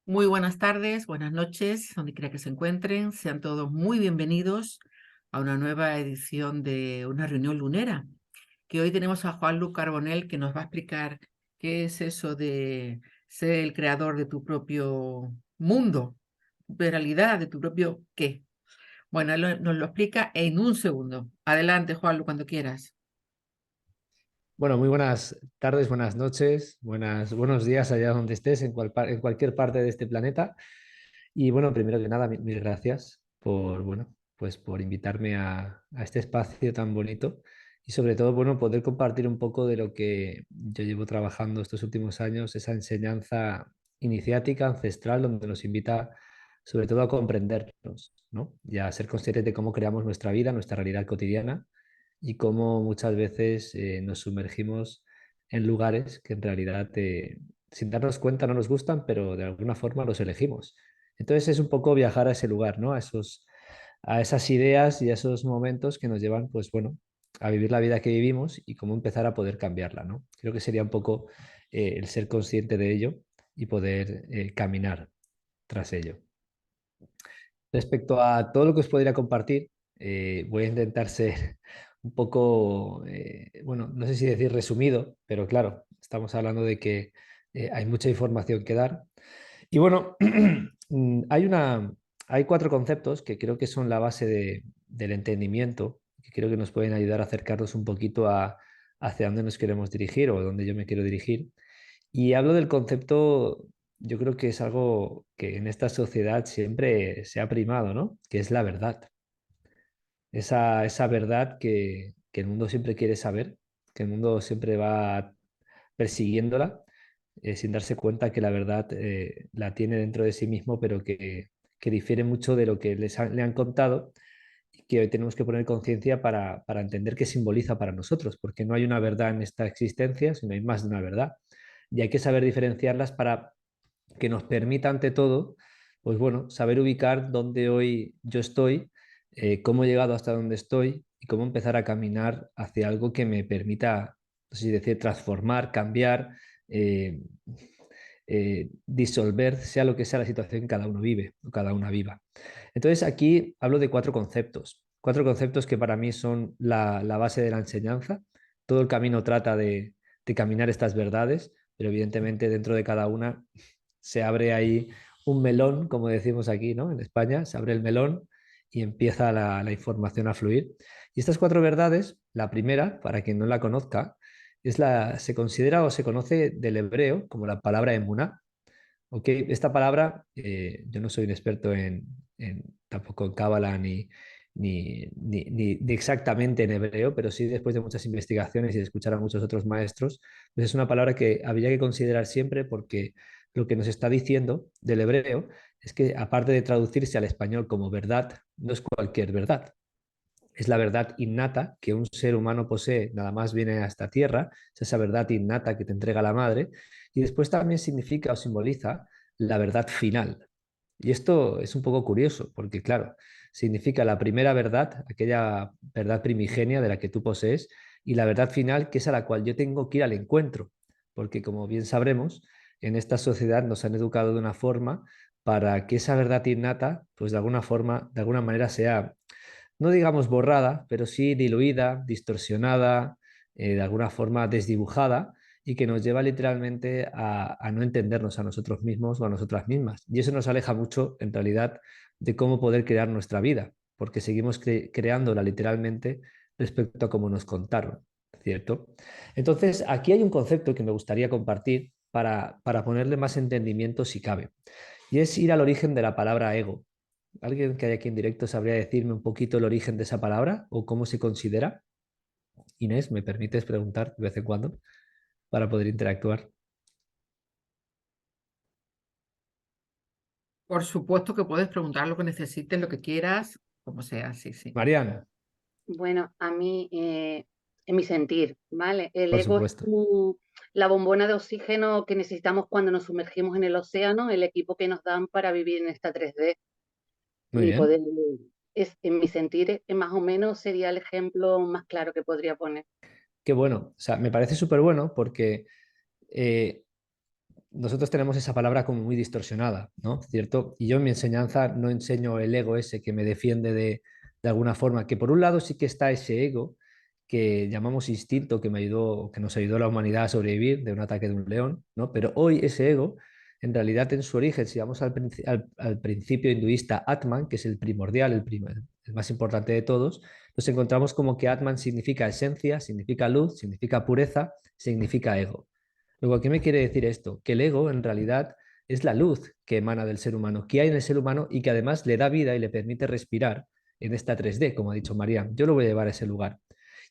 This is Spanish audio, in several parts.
Muy buenas tardes, buenas noches, donde quiera que se encuentren. Sean todos muy bienvenidos a una nueva edición de una reunión lunera, que hoy tenemos a Juan Luc Carbonell que nos va a explicar qué es eso de ser el creador de tu propio mundo, de realidad, de tu propio qué. Bueno, nos lo explica en un segundo. Adelante, Juan Luc, cuando quieras. Bueno, muy buenas tardes, buenas noches, buenos días allá donde estés, en cualquier parte de este planeta. Y bueno, primero que nada, mil gracias por, bueno, pues por invitarme a este espacio tan bonito y sobre todo, bueno, poder compartir un poco de lo que yo llevo trabajando estos últimos años, esa enseñanza iniciática, ancestral, donde nos invita sobre todo a comprendernos, ¿no? Y a ser conscientes de cómo creamos nuestra vida, nuestra realidad cotidiana y cómo muchas veces nos sumergimos en lugares que en realidad, sin darnos cuenta, no nos gustan, pero de alguna forma los elegimos. Entonces es un poco viajar a ese lugar, ¿no? A esas ideas y a esos momentos que nos llevan, pues bueno, a vivir la vida que vivimos y cómo empezar a poder cambiarla, ¿no? Creo que sería un poco el ser consciente de ello y poder caminar tras ello. Respecto a todo lo que os podría compartir, voy a intentar ser un poco, bueno, no sé si decir resumido, pero claro, estamos hablando de que hay mucha información que dar. Y bueno, hay cuatro conceptos que creo que son la base del entendimiento, que creo que nos pueden ayudar a acercarnos un poquito hacia dónde nos queremos dirigir o dónde yo me quiero dirigir. Y hablo del concepto, yo creo que es algo que en esta sociedad siempre se ha primado, ¿no? Que es la verdad. Esa verdad que el mundo siempre quiere saber, que el mundo siempre va persiguiéndola, sin darse cuenta que la verdad la tiene dentro de sí mismo, pero que difiere mucho de lo que le han contado y que hoy tenemos que poner conciencia para entender qué simboliza para nosotros, porque no hay una verdad en esta existencia, sino hay más de una verdad. Y hay que saber diferenciarlas para que nos permita, ante todo, pues bueno, saber ubicar dónde hoy yo estoy, cómo he llegado hasta donde estoy y cómo empezar a caminar hacia algo que me permita, no sé si decir, transformar, cambiar, eh, disolver, sea lo que sea la situación que cada uno vive o cada una viva. Entonces aquí hablo de cuatro conceptos que para mí son la base de la enseñanza. Todo el camino trata de caminar estas verdades, pero evidentemente dentro de cada una se abre ahí un melón, como decimos aquí, ¿no? En España, se abre el melón y empieza la información a fluir. Y estas cuatro verdades, la primera, para quien no la conozca, se considera o se conoce del hebreo como la palabra emuná. ¿Ok? Esta palabra, yo no soy un experto tampoco en Cábala ni exactamente en hebreo, pero sí después de muchas investigaciones y de escuchar a muchos otros maestros, pues es una palabra que habría que considerar siempre porque lo que nos está diciendo del hebreo es que aparte de traducirse al español como verdad, no es cualquier verdad. Es la verdad innata que un ser humano posee, nada más viene a esta tierra, es esa verdad innata que te entrega la madre, y después también significa o simboliza la verdad final. Y esto es un poco curioso, porque claro, significa la primera verdad, aquella verdad primigenia de la que tú posees, y la verdad final, que es a la cual yo tengo que ir al encuentro, porque como bien sabremos, en esta sociedad nos han educado de una forma para que esa verdad innata, pues de alguna forma, de alguna manera sea no digamos borrada, pero sí diluida, distorsionada, de alguna forma desdibujada y que nos lleva literalmente a no entendernos a nosotros mismos o a nosotras mismas. Y eso nos aleja mucho, en realidad, de cómo poder crear nuestra vida, porque seguimos creándola literalmente respecto a cómo nos contaron, ¿cierto? Entonces, aquí hay un concepto que me gustaría compartir para ponerle más entendimiento si cabe, y es ir al origen de la palabra ego. ¿Alguien que hay aquí en directo sabría decirme un poquito el origen de esa palabra o cómo se considera? Inés, ¿me permites preguntar de vez en cuando para poder interactuar? Por supuesto que puedes preguntar lo que necesites, lo que quieras, como sea, sí, sí. Mariana, Bueno, a mí, en mi sentir, ¿vale? El por ego es supuesto. como la bombona de oxígeno que necesitamos cuando nos sumergimos en el océano, el equipo que nos dan para vivir en esta 3D Muy y poder, bien. en mi sentir, más o menos sería el ejemplo más claro que podría poner. Qué bueno. O sea, me parece súper bueno porque eh, nosotros tenemos esa palabra como muy distorsionada, ¿no? ¿Cierto? Y yo en mi enseñanza no enseño el ego ese que me defiende de alguna forma, que por un lado sí que está ese ego que llamamos instinto, que me ayudó, que nos ayudó a la humanidad a sobrevivir de un ataque de un león, ¿no? Pero hoy ese ego, en realidad en su origen, si vamos al principio hinduista Atman, que es el primordial, el más importante de todos, nos encontramos como que Atman significa esencia, significa luz, significa pureza, significa ego. Luego, ¿qué me quiere decir esto? Que el ego en realidad es la luz que emana del ser humano, que hay en el ser humano y que además le da vida y le permite respirar en esta 3D, como ha dicho María. Yo lo voy a llevar a ese lugar.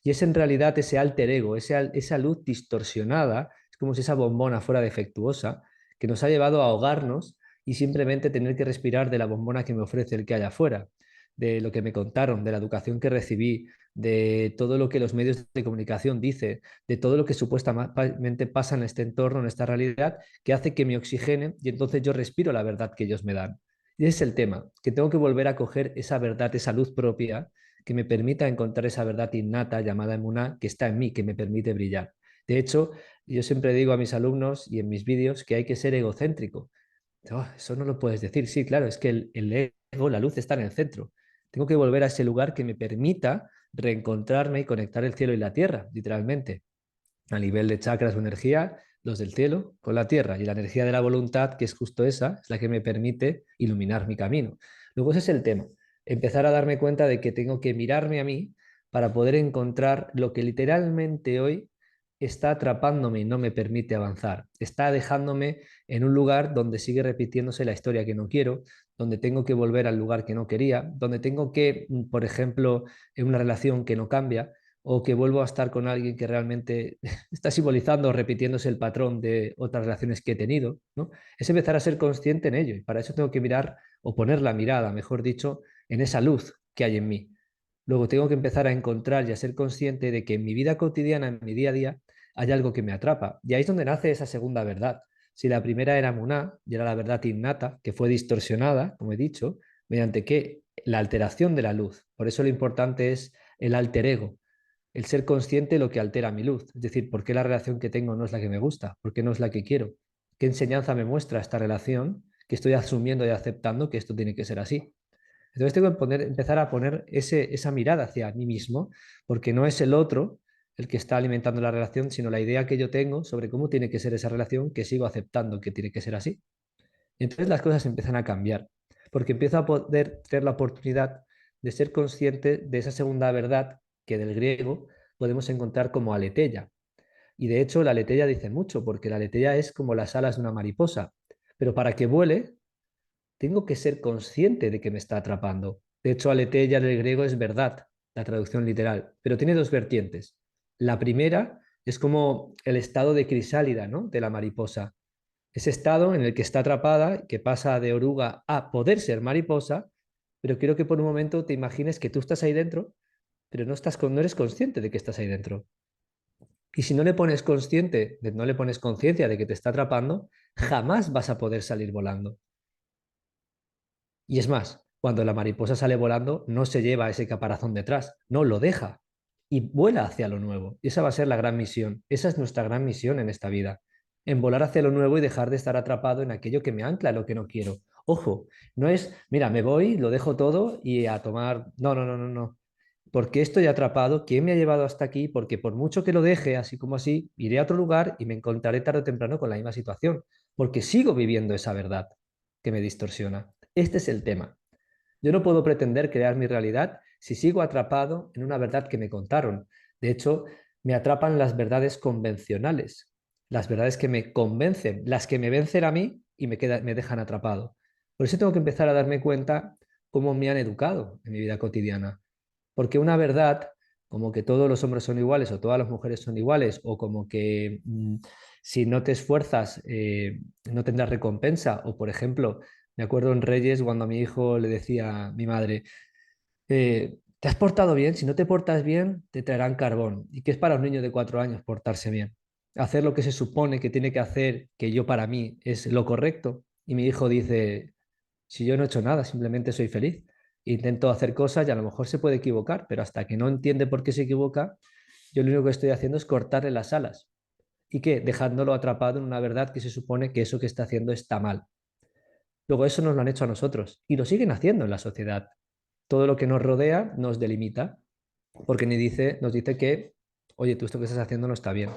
Y es en realidad ese alter ego, esa luz distorsionada, es como si esa bombona fuera defectuosa, que nos ha llevado a ahogarnos y simplemente tener que respirar de la bombona que me ofrece el que hay afuera, de lo que me contaron, de la educación que recibí, de todo lo que los medios de comunicación dicen, de todo lo que supuestamente pasa en este entorno, en esta realidad, que hace que me oxigene y entonces yo respiro la verdad que ellos me dan. Y ese es el tema, que tengo que volver a coger esa verdad, esa luz propia, que me permita encontrar esa verdad innata llamada emuná que está en mí, que me permite brillar. De hecho, yo siempre digo a mis alumnos y en mis vídeos que hay que ser egocéntrico. Oh, eso no lo puedes decir. Sí, claro, es que el ego, la luz está en el centro. Tengo que volver a ese lugar que me permita reencontrarme y conectar el cielo y la tierra, literalmente. A nivel de chakras o energía, los del cielo con la tierra y la energía de la voluntad, que es justo esa, es la que me permite iluminar mi camino. Luego ese es el tema, empezar a darme cuenta de que tengo que mirarme a mí para poder encontrar lo que literalmente hoy está atrapándome y no me permite avanzar. Está dejándome en un lugar donde sigue repitiéndose la historia que no quiero, donde tengo que volver al lugar que no quería, donde tengo que, por ejemplo, en una relación que no cambia, o que vuelvo a estar con alguien que realmente está simbolizando o repitiéndose el patrón de otras relaciones que he tenido, ¿no? Es empezar a ser consciente en ello y para eso tengo que mirar o poner la mirada, mejor dicho, en esa luz que hay en mí. Luego tengo que empezar a encontrar y a ser consciente de que en mi vida cotidiana, en mi día a día, hay algo que me atrapa. Y ahí es donde nace esa segunda verdad. Si la primera era Muná y era la verdad innata, que fue distorsionada, como he dicho, mediante qué? La alteración de la luz. Por eso lo importante es el alter ego, el ser consciente de lo que altera mi luz. Es decir, ¿por qué la relación que tengo no es la que me gusta? ¿Por qué no es la que quiero? ¿Qué enseñanza me muestra esta relación que estoy asumiendo y aceptando que esto tiene que ser así? Entonces tengo que empezar a poner esa mirada hacia mí mismo, porque no es el otro el que está alimentando la relación, sino la idea que yo tengo sobre cómo tiene que ser esa relación que sigo aceptando que tiene que ser así. Y entonces las cosas empiezan a cambiar, porque empiezo a poder tener la oportunidad de ser consciente de esa segunda verdad que del griego podemos encontrar como aletheia. Y de hecho la aletheia dice mucho, porque la aletheia es como las alas de una mariposa, pero para que vuele tengo que ser consciente de que me está atrapando. De hecho, aletheia del griego es verdad, la traducción literal, pero tiene dos vertientes. La primera es como el estado de crisálida, ¿no? De la mariposa. Ese estado en el que está atrapada, que pasa de oruga a poder ser mariposa, pero quiero que por un momento te imagines que tú estás ahí dentro, pero no eres consciente de que estás ahí dentro. Y si no le pones no le pones conciencia de que te está atrapando, jamás vas a poder salir volando. Y es más, cuando la mariposa sale volando, no se lleva ese caparazón detrás, no lo deja y vuela hacia lo nuevo. Y esa va a ser la gran misión. Esa es nuestra gran misión en esta vida, en volar hacia lo nuevo y dejar de estar atrapado en aquello que me ancla a lo que no quiero. Ojo, no es, mira, me voy, lo dejo todo y a tomar. No, no, no, no, no. ¿Por qué estoy atrapado? ¿Quién me ha llevado hasta aquí? Porque por mucho que lo deje, así como así, iré a otro lugar y me encontraré tarde o temprano con la misma situación, porque sigo viviendo esa verdad que me distorsiona. Este es el tema. Yo no puedo pretender crear mi realidad si sigo atrapado en una verdad que me contaron. De hecho, me atrapan las verdades convencionales, las verdades que me convencen, las que me vencen a mí y me dejan atrapado. Por eso tengo que empezar a darme cuenta cómo me han educado en mi vida cotidiana. Porque una verdad, como que todos los hombres son iguales o todas las mujeres son iguales, o como que si no te esfuerzas no tendrás recompensa, o por ejemplo, me acuerdo en Reyes cuando a mi hijo le decía a mi madre, ¿te has portado bien? Si no te portas bien, te traerán carbón. ¿Y qué es para un niño de 4 años portarse bien? Hacer lo que se supone que tiene que hacer, que yo para mí es lo correcto. Y mi hijo dice, si yo no he hecho nada, simplemente soy feliz. Intento hacer cosas y a lo mejor se puede equivocar, pero hasta que no entiende por qué se equivoca, yo lo único que estoy haciendo es cortarle las alas. ¿Y qué? Dejándolo atrapado en una verdad que se supone que eso que está haciendo está mal. Luego eso nos lo han hecho a nosotros y lo siguen haciendo en la sociedad. Todo lo que nos rodea nos delimita porque nos dice que, oye, tú esto que estás haciendo no está bien.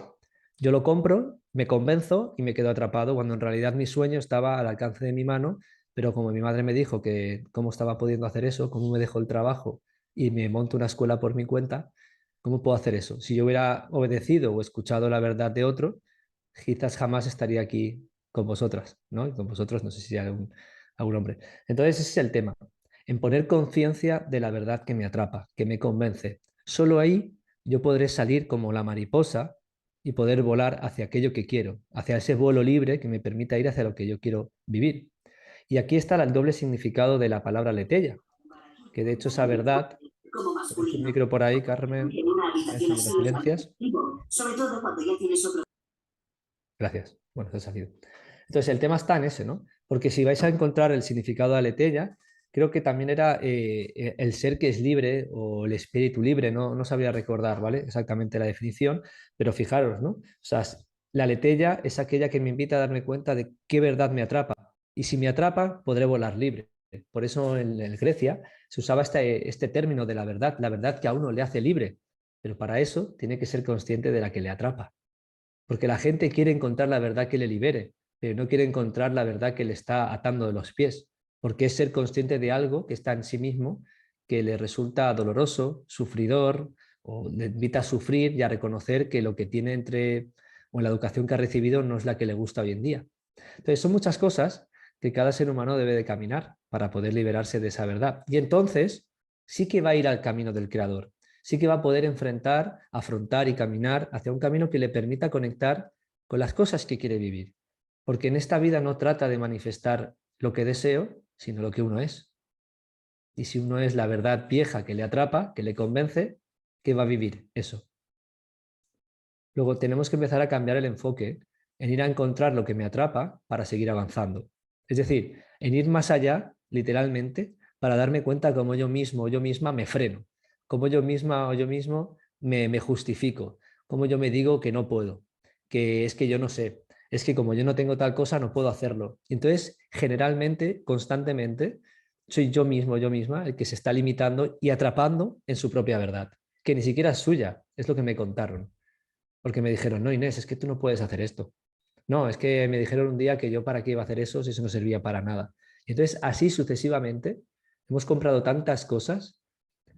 Yo lo compro, me convenzo y me quedo atrapado cuando en realidad mi sueño estaba al alcance de mi mano, pero como mi madre me dijo que cómo estaba pudiendo hacer eso, cómo me dejó el trabajo y me monto una escuela por mi cuenta, ¿cómo puedo hacer eso? Si yo hubiera obedecido o escuchado la verdad de otro, quizás jamás estaría aquí con vosotras, ¿no? Y con vosotros, no sé si hay algún hombre. Entonces ese es el tema, en poner conciencia de la verdad que me atrapa, que me convence. Solo ahí yo podré salir como la mariposa y poder volar hacia aquello que quiero, hacia ese vuelo libre que me permita ir hacia lo que yo quiero vivir. Y aquí está el doble significado de la palabra letella, que de hecho esa verdad, ponéis un micro por ahí, Carmen, eso me lo silencias. Sobre todo cuando ya tienes otro. Gracias. Bueno, se ha salido. Entonces, el tema está en ese, ¿no? Porque si vais a encontrar el significado de Aletheia, creo que también era el ser que es libre o el espíritu libre, no sabría recordar, ¿vale? Exactamente la definición, pero fijaros, ¿no? O sea, la Aletheia es aquella que me invita a darme cuenta de qué verdad me atrapa. Y si me atrapa, podré volar libre. Por eso en Grecia se usaba este término de la verdad que a uno le hace libre. Pero para eso tiene que ser consciente de la que le atrapa. Porque la gente quiere encontrar la verdad que le libere, pero no quiere encontrar la verdad que le está atando de los pies, porque es ser consciente de algo que está en sí mismo, que le resulta doloroso, sufridor, o le invita a sufrir y a reconocer que lo que tiene o la educación que ha recibido no es la que le gusta hoy en día. Entonces, son muchas cosas que cada ser humano debe de caminar para poder liberarse de esa verdad. Y entonces sí que va a ir al camino del creador, sí que va a poder enfrentar, afrontar y caminar hacia un camino que le permita conectar con las cosas que quiere vivir. Porque en esta vida no trata de manifestar lo que deseo, sino lo que uno es. Y si uno es la verdad vieja que le atrapa, que le convence, ¿qué va a vivir? Eso. Luego tenemos que empezar a cambiar el enfoque en ir a encontrar lo que me atrapa para seguir avanzando. Es decir, en ir más allá, literalmente, para darme cuenta cómo yo mismo o yo misma me freno, cómo yo misma o yo mismo me justifico, cómo yo me digo que no puedo, que es que yo no sé, es que como yo no tengo tal cosa no puedo hacerlo. Y entonces, generalmente, constantemente, soy yo mismo, yo misma, el que se está limitando y atrapando en su propia verdad, que ni siquiera es suya, es lo que me contaron. Porque me dijeron, no, Inés, es que tú no puedes hacer esto. No, es que me dijeron un día que yo para qué iba a hacer eso si eso no servía para nada. Y entonces, así sucesivamente, hemos comprado tantas cosas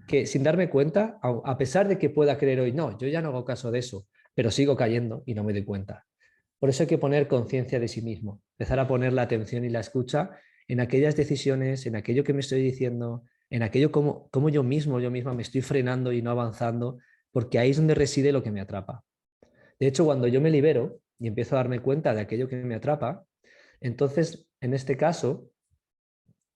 que sin darme cuenta, a pesar de que pueda creer hoy, no, yo ya no hago caso de eso, pero sigo cayendo y no me doy cuenta. Por eso hay que poner conciencia de sí mismo, empezar a poner la atención y la escucha en aquellas decisiones, en aquello que me estoy diciendo, en aquello como yo mismo, yo misma me estoy frenando y no avanzando, porque ahí es donde reside lo que me atrapa. De hecho, cuando yo me libero y empiezo a darme cuenta de aquello que me atrapa, entonces, en este caso,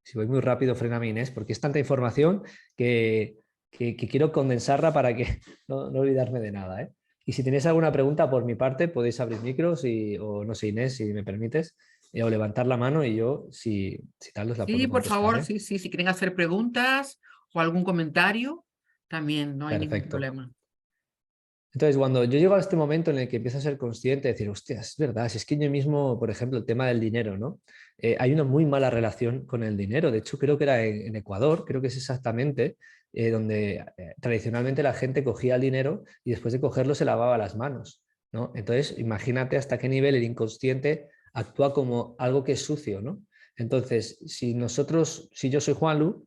si voy muy rápido, fréname Inés, porque es tanta información que quiero condensarla para que no olvidarme de nada, ¿eh? Y si tenéis alguna pregunta por mi parte, podéis abrir micros o no sé, Inés, si me permites, o levantar la mano y yo, si tal, os la Sí, puedo por contestar, favor, ¿eh? sí, sí, si quieren hacer preguntas o algún comentario, también no hay ningún Perfecto. problema. Entonces, cuando yo llego a este momento en el que empiezo a ser consciente de decir, hostia, es verdad, si es que yo mismo, por ejemplo, el tema del dinero, ¿no? Hay una muy mala relación con el dinero. De hecho, creo que era en Ecuador, creo que es exactamente donde tradicionalmente la gente cogía el dinero y después de cogerlo se lavaba las manos, ¿no? Entonces, imagínate hasta qué nivel el inconsciente actúa como algo que es sucio, ¿no? Entonces, si yo soy Juanlu,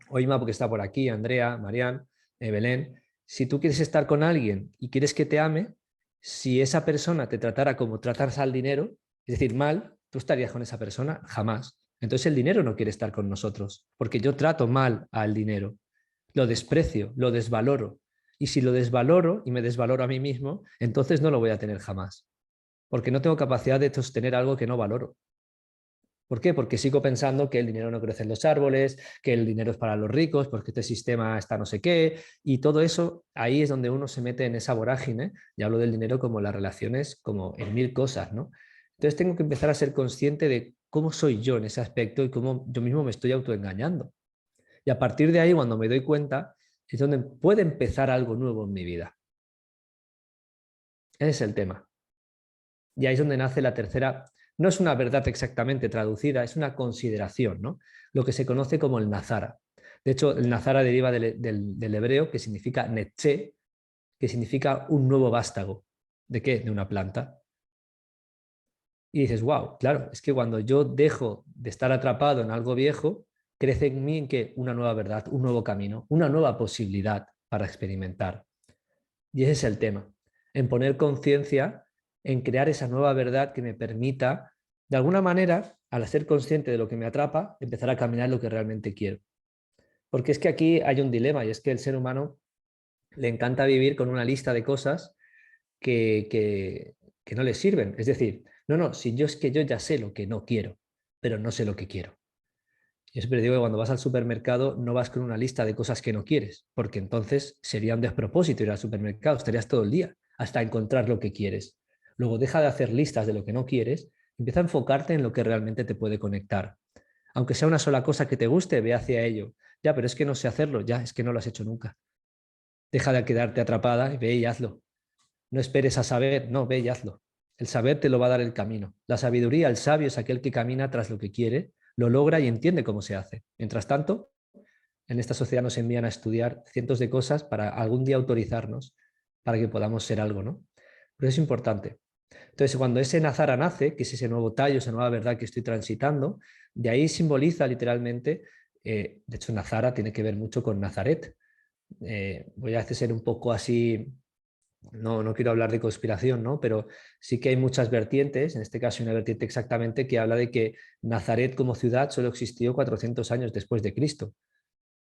o Ima porque está por aquí, Andrea, Marián, Belén, si tú quieres estar con alguien y quieres que te ame, si esa persona te tratara como tratas al dinero, es decir, mal, ¿tú estarías con esa persona? Jamás. Entonces el dinero no quiere estar con nosotros, porque yo trato mal al dinero, lo desprecio, lo desvaloro. Y si lo desvaloro y me desvaloro a mí mismo, entonces no lo voy a tener jamás, porque no tengo capacidad de sostener algo que no valoro. ¿Por qué? Porque sigo pensando que el dinero no crece en los árboles, que el dinero es para los ricos, porque este sistema está no sé qué, y todo eso, ahí es donde uno se mete en esa vorágine, y hablo del dinero como las relaciones, como en mil cosas, ¿no? Entonces tengo que empezar a ser consciente de cómo soy yo en ese aspecto y cómo yo mismo me estoy autoengañando. Y a partir de ahí, cuando me doy cuenta, es donde puede empezar algo nuevo en mi vida. Ese es el tema. Y ahí es donde nace la tercera, no es una verdad exactamente traducida, es una consideración, ¿no? Lo que se conoce como el nazara. De hecho, el nazara deriva del hebreo, que significa netze, que significa un nuevo vástago. ¿De qué? De una planta. Y dices, wow, claro, es que cuando yo dejo de estar atrapado en algo viejo, crece en mí que una nueva verdad, un nuevo camino, una nueva posibilidad para experimentar. Y ese es el tema, en poner conciencia, en crear esa nueva verdad que me permita, de alguna manera, al ser consciente de lo que me atrapa, empezar a caminar lo que realmente quiero. Porque es que aquí hay un dilema, y es que el ser humano le encanta vivir con una lista de cosas que, que no le sirven. Es decir, no, si yo es que yo ya sé lo que no quiero, pero no sé lo que quiero. Yo siempre digo que cuando vas al supermercado no vas con una lista de cosas que no quieres, porque entonces sería un despropósito ir al supermercado, estarías todo el día hasta encontrar lo que quieres. Luego deja de hacer listas de lo que no quieres, empieza a enfocarte en lo que realmente te puede conectar. Aunque sea una sola cosa que te guste, ve hacia ello. Ya, pero es que no sé hacerlo, ya, es que no lo has hecho nunca. Deja de quedarte atrapada y ve y hazlo. No esperes a saber, no, ve y hazlo. El saber te lo va a dar el camino. La sabiduría, el sabio es aquel que camina tras lo que quiere, lo logra y entiende cómo se hace. Mientras tanto, en esta sociedad nos envían a estudiar cientos de cosas para algún día autorizarnos para que podamos ser algo, ¿no? Pero es importante. Entonces, cuando ese Nazara nace, que es ese nuevo tallo, esa nueva verdad que estoy transitando, de ahí simboliza literalmente, de hecho, Nazara tiene que ver mucho con Nazaret. Voy a ser un poco así, no quiero hablar de conspiración, ¿no? Pero sí que hay muchas vertientes, en este caso una vertiente exactamente que habla de que Nazaret como ciudad solo existió 400 años después de Cristo.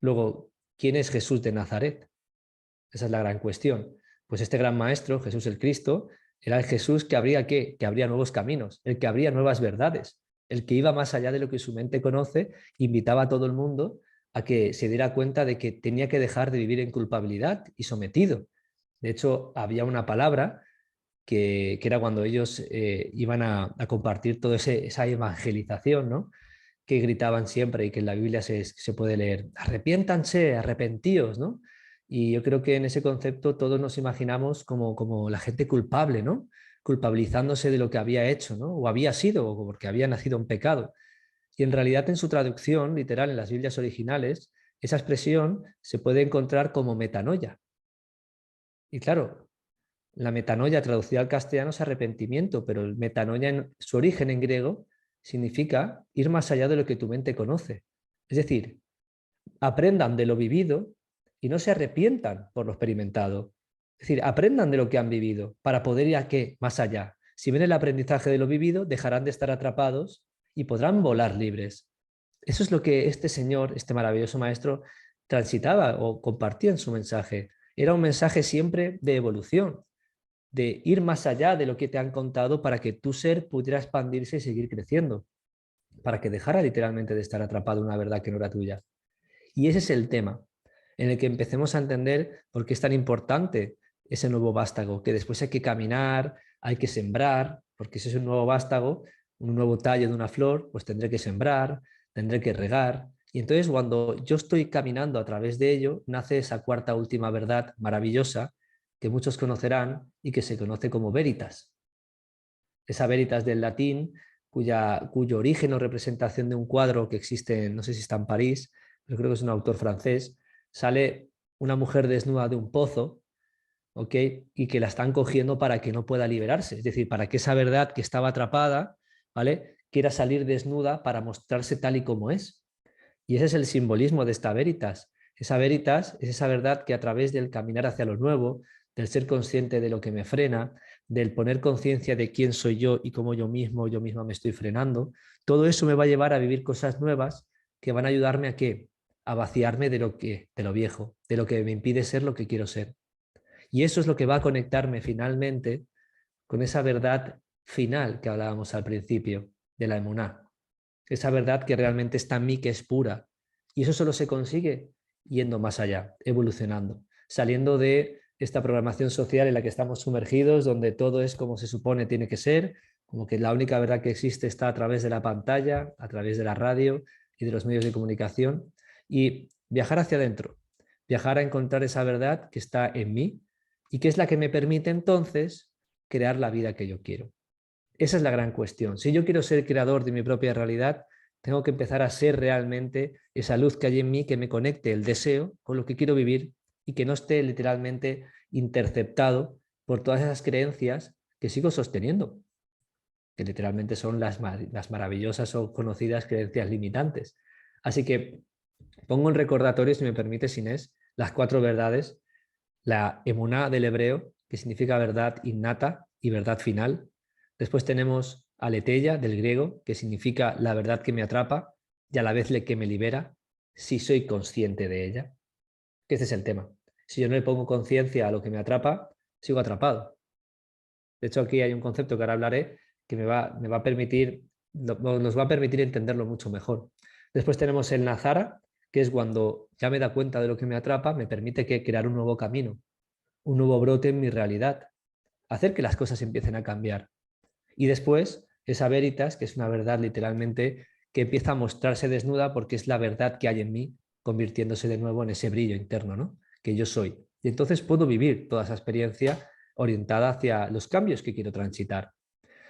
Luego, ¿quién es Jesús de Nazaret? Esa es la gran cuestión. Pues este gran maestro, Jesús el Cristo, era el Jesús que abría ¿qué? Que abría nuevos caminos, el que abría nuevas verdades, el que iba más allá de lo que su mente conoce, invitaba a todo el mundo a que se diera cuenta de que tenía que dejar de vivir en culpabilidad y sometido. De hecho, había una palabra que era cuando ellos iban a compartir toda esa evangelización, ¿no? Que gritaban siempre y que en la Biblia se puede leer, arrepiéntanse, arrepentíos, ¿no? Y yo creo que en ese concepto todos nos imaginamos como la gente culpable, ¿no? Culpabilizándose de lo que había hecho, ¿no? O había sido, o porque había nacido en pecado. Y en realidad en su traducción literal en las Biblias originales, esa expresión se puede encontrar como metanoia. Y claro, la metanoia traducida al castellano es arrepentimiento, pero el metanoia en su origen en griego significa ir más allá de lo que tu mente conoce. Es decir, aprendan de lo vivido y no se arrepientan por lo experimentado. Es decir, aprendan de lo que han vivido para poder ir a qué, más allá. Si ven el aprendizaje de lo vivido, dejarán de estar atrapados y podrán volar libres. Eso es lo que este señor, este maravilloso maestro, transitaba o compartía en su mensaje. Era un mensaje siempre de evolución, de ir más allá de lo que te han contado para que tu ser pudiera expandirse y seguir creciendo, para que dejara literalmente de estar atrapado en una verdad que no era tuya. Y ese es el tema, en el que empecemos a entender por qué es tan importante ese nuevo vástago, que después hay que caminar, hay que sembrar, porque si es un nuevo vástago, un nuevo tallo de una flor, pues tendré que sembrar, tendré que regar. Y entonces cuando yo estoy caminando a través de ello, nace esa cuarta última verdad maravillosa que muchos conocerán y que se conoce como veritas. Esa veritas del latín, cuyo origen o representación de un cuadro que existe, no sé si está en París, pero creo que es un autor francés, sale una mujer desnuda de un pozo, ¿ok? Y que la están cogiendo para que no pueda liberarse, es decir, para que esa verdad que estaba atrapada, ¿vale? Quiera salir desnuda para mostrarse tal y como es. Y ese es el simbolismo de esta veritas. Esa veritas es esa verdad que a través del caminar hacia lo nuevo, del ser consciente de lo que me frena, del poner conciencia de quién soy yo y cómo yo mismo, yo misma me estoy frenando, todo eso me va a llevar a vivir cosas nuevas que van a ayudarme a qué? A vaciarme de lo viejo, de lo que me impide ser lo que quiero ser. Y eso es lo que va a conectarme finalmente con esa verdad final que hablábamos al principio, de la emuná. Esa verdad que realmente está en mí, que es pura. Y eso solo se consigue yendo más allá, evolucionando, saliendo de esta programación social en la que estamos sumergidos, donde todo es como se supone tiene que ser, como que la única verdad que existe está a través de la pantalla, a través de la radio y de los medios de comunicación, y viajar hacia adentro, viajar a encontrar esa verdad que está en mí y que es la que me permite entonces crear la vida que yo quiero. Esa es la gran cuestión. Si yo quiero ser creador de mi propia realidad, tengo que empezar a ser realmente esa luz que hay en mí que me conecte el deseo con lo que quiero vivir y que no esté literalmente interceptado por todas esas creencias que sigo sosteniendo, que literalmente son las maravillosas o conocidas creencias limitantes. Así que pongo en recordatorio, si me permites, Inés, las 4 verdades: la emuná del hebreo, que significa verdad innata y verdad final. Después tenemos aletheia del griego, que significa la verdad que me atrapa y a la vez que me libera, si soy consciente de ella. Que ese es el tema. Si yo no le pongo conciencia a lo que me atrapa, sigo atrapado. De hecho, aquí hay un concepto que ahora hablaré que nos va a permitir entenderlo mucho mejor. Después tenemos el nazara, que es cuando ya me da cuenta de lo que me atrapa, me permite crear un nuevo camino, un nuevo brote en mi realidad, hacer que las cosas empiecen a cambiar. Y después, esa veritas, que es una verdad literalmente que empieza a mostrarse desnuda porque es la verdad que hay en mí, convirtiéndose de nuevo en ese brillo interno, ¿no?, que yo soy. Y entonces puedo vivir toda esa experiencia orientada hacia los cambios que quiero transitar.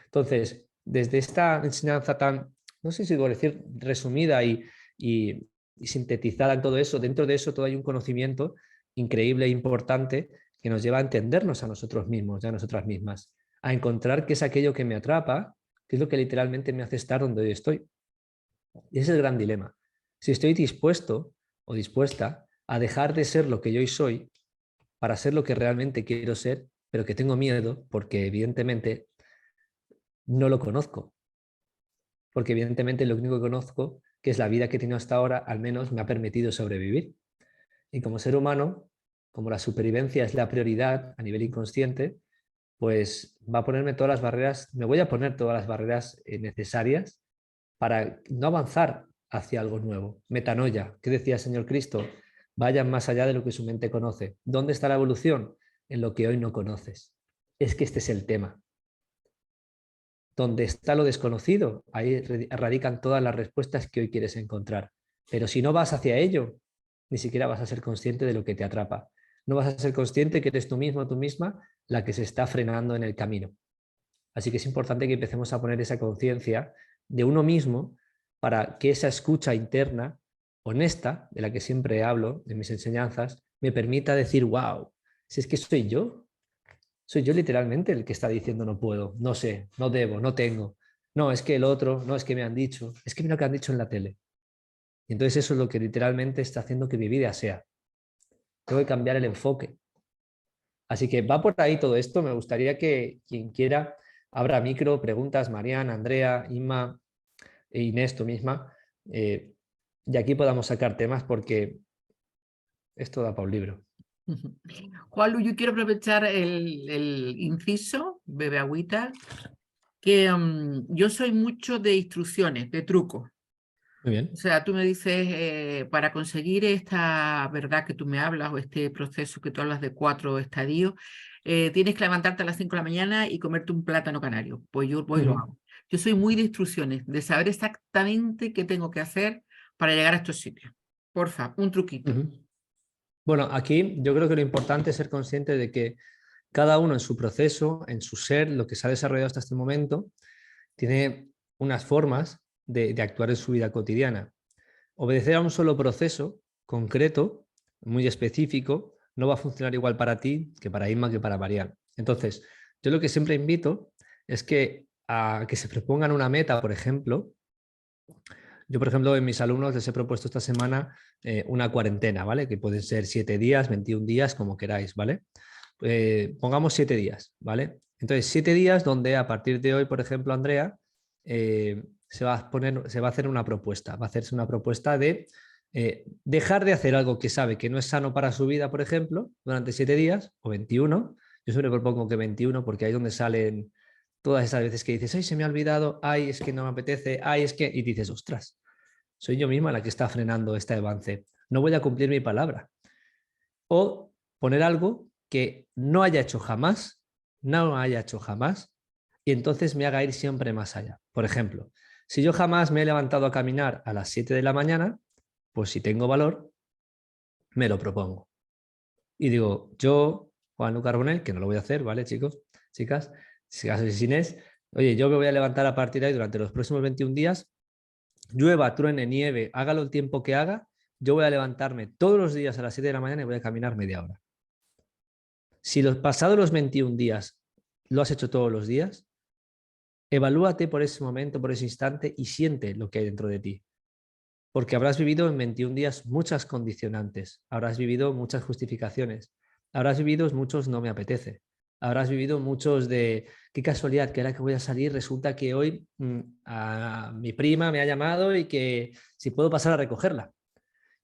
Entonces, desde esta enseñanza tan, no sé si debo decir, resumida y sintetizada en todo eso, dentro de eso todo hay un conocimiento increíble e importante que nos lleva a entendernos a nosotros mismos y a nosotras mismas, a encontrar qué es aquello que me atrapa, qué es lo que literalmente me hace estar donde hoy estoy. Y ese es el gran dilema. Si estoy dispuesto o dispuesta a dejar de ser lo que yo hoy soy para ser lo que realmente quiero ser, pero que tengo miedo porque evidentemente no lo conozco. Porque evidentemente lo único que conozco, que es la vida que he tenido hasta ahora, al menos me ha permitido sobrevivir. Y como ser humano, como la supervivencia es la prioridad a nivel inconsciente, pues va a ponerme todas las barreras, me voy a poner todas las barreras necesarias para no avanzar hacia algo nuevo. Metanoia, ¿qué decía el Señor Cristo? Vayan más allá de lo que su mente conoce. ¿Dónde está la evolución? En lo que hoy no conoces. Es que este es el tema. Donde está lo desconocido, ahí radican todas las respuestas que hoy quieres encontrar. Pero si no vas hacia ello, ni siquiera vas a ser consciente de lo que te atrapa. No vas a ser consciente que eres tú mismo o tú misma la que se está frenando en el camino. Así que es importante que empecemos a poner esa conciencia de uno mismo para que esa escucha interna, honesta, de la que siempre hablo en mis enseñanzas, me permita decir, wow, si es que soy yo literalmente el que está diciendo no puedo, no sé, no debo, no tengo. No, es que el otro, no es que me han dicho, es que mira lo que han dicho en la tele. Y entonces eso es lo que literalmente está haciendo que mi vida sea. Tengo que cambiar el enfoque. Así que va por ahí todo esto. Me gustaría que quien quiera abra micro, preguntas, Mariana, Andrea, Inma e Inés, tú misma, y aquí podamos sacar temas porque esto da para un libro. Juanlu, yo quiero aprovechar el inciso, bebe agüita, que yo soy mucho de instrucciones, de trucos. Muy bien. O sea, tú me dices, para conseguir esta verdad que tú me hablas o este proceso que tú hablas de 4 estadios, tienes que levantarte a las 5 de la mañana y comerte un plátano canario. Pues yo voy y lo hago. Yo soy muy de instrucciones, de saber exactamente qué tengo que hacer para llegar a estos sitios. Porfa, un truquito. Bueno, aquí yo creo que lo importante es ser consciente de que cada uno en su proceso, en su ser, lo que se ha desarrollado hasta este momento, tiene unas formas de actuar en su vida cotidiana. Obedecer a un solo proceso concreto, muy específico, no va a funcionar igual para ti que para Inma, que para Marian. Entonces, yo lo que siempre invito es que a que se propongan una meta, por ejemplo. Yo, por ejemplo, en mis alumnos les he propuesto esta semana una cuarentena, ¿vale? Que pueden ser 7 días, 21 días, como queráis, ¿vale? Pongamos 7 días, ¿vale? Entonces, 7 días donde a partir de hoy, por ejemplo, Andrea, se va a hacer una propuesta. Va a hacerse una propuesta de dejar de hacer algo que sabe que no es sano para su vida, por ejemplo, durante 7 días o 21. Yo siempre propongo que 21 porque ahí es donde salen todas esas veces que dices, ay, se me ha olvidado, ay, es que no me apetece, ay, es que... Y dices, ostras, soy yo misma la que está frenando este avance. No voy a cumplir mi palabra. O poner algo que no haya hecho jamás, no haya hecho jamás, y entonces me haga ir siempre más allá. Por ejemplo, si yo jamás me he levantado a caminar a las 7 de la mañana, pues si tengo valor, me lo propongo. Y digo, yo, Juan Luis Carbonell, que no lo voy a hacer, ¿vale, chicos? Chicas, si acaso es Inés, Oye, yo me voy a levantar a partir de ahí durante los próximos 21 días, llueva, truene, nieve, hágalo el tiempo que haga, yo voy a levantarme todos los días a las 7 de la mañana y voy a caminar media hora. Si los pasados los 21 días lo has hecho todos los días, evalúate por ese momento, por ese instante y siente lo que hay dentro de ti. Porque habrás vivido en 21 días muchas condicionantes, habrás vivido muchas justificaciones, habrás vivido muchos no me apetece, habrás vivido muchos de qué casualidad que ahora que voy a salir resulta que hoy a mi prima me ha llamado y que si puedo pasar a recogerla.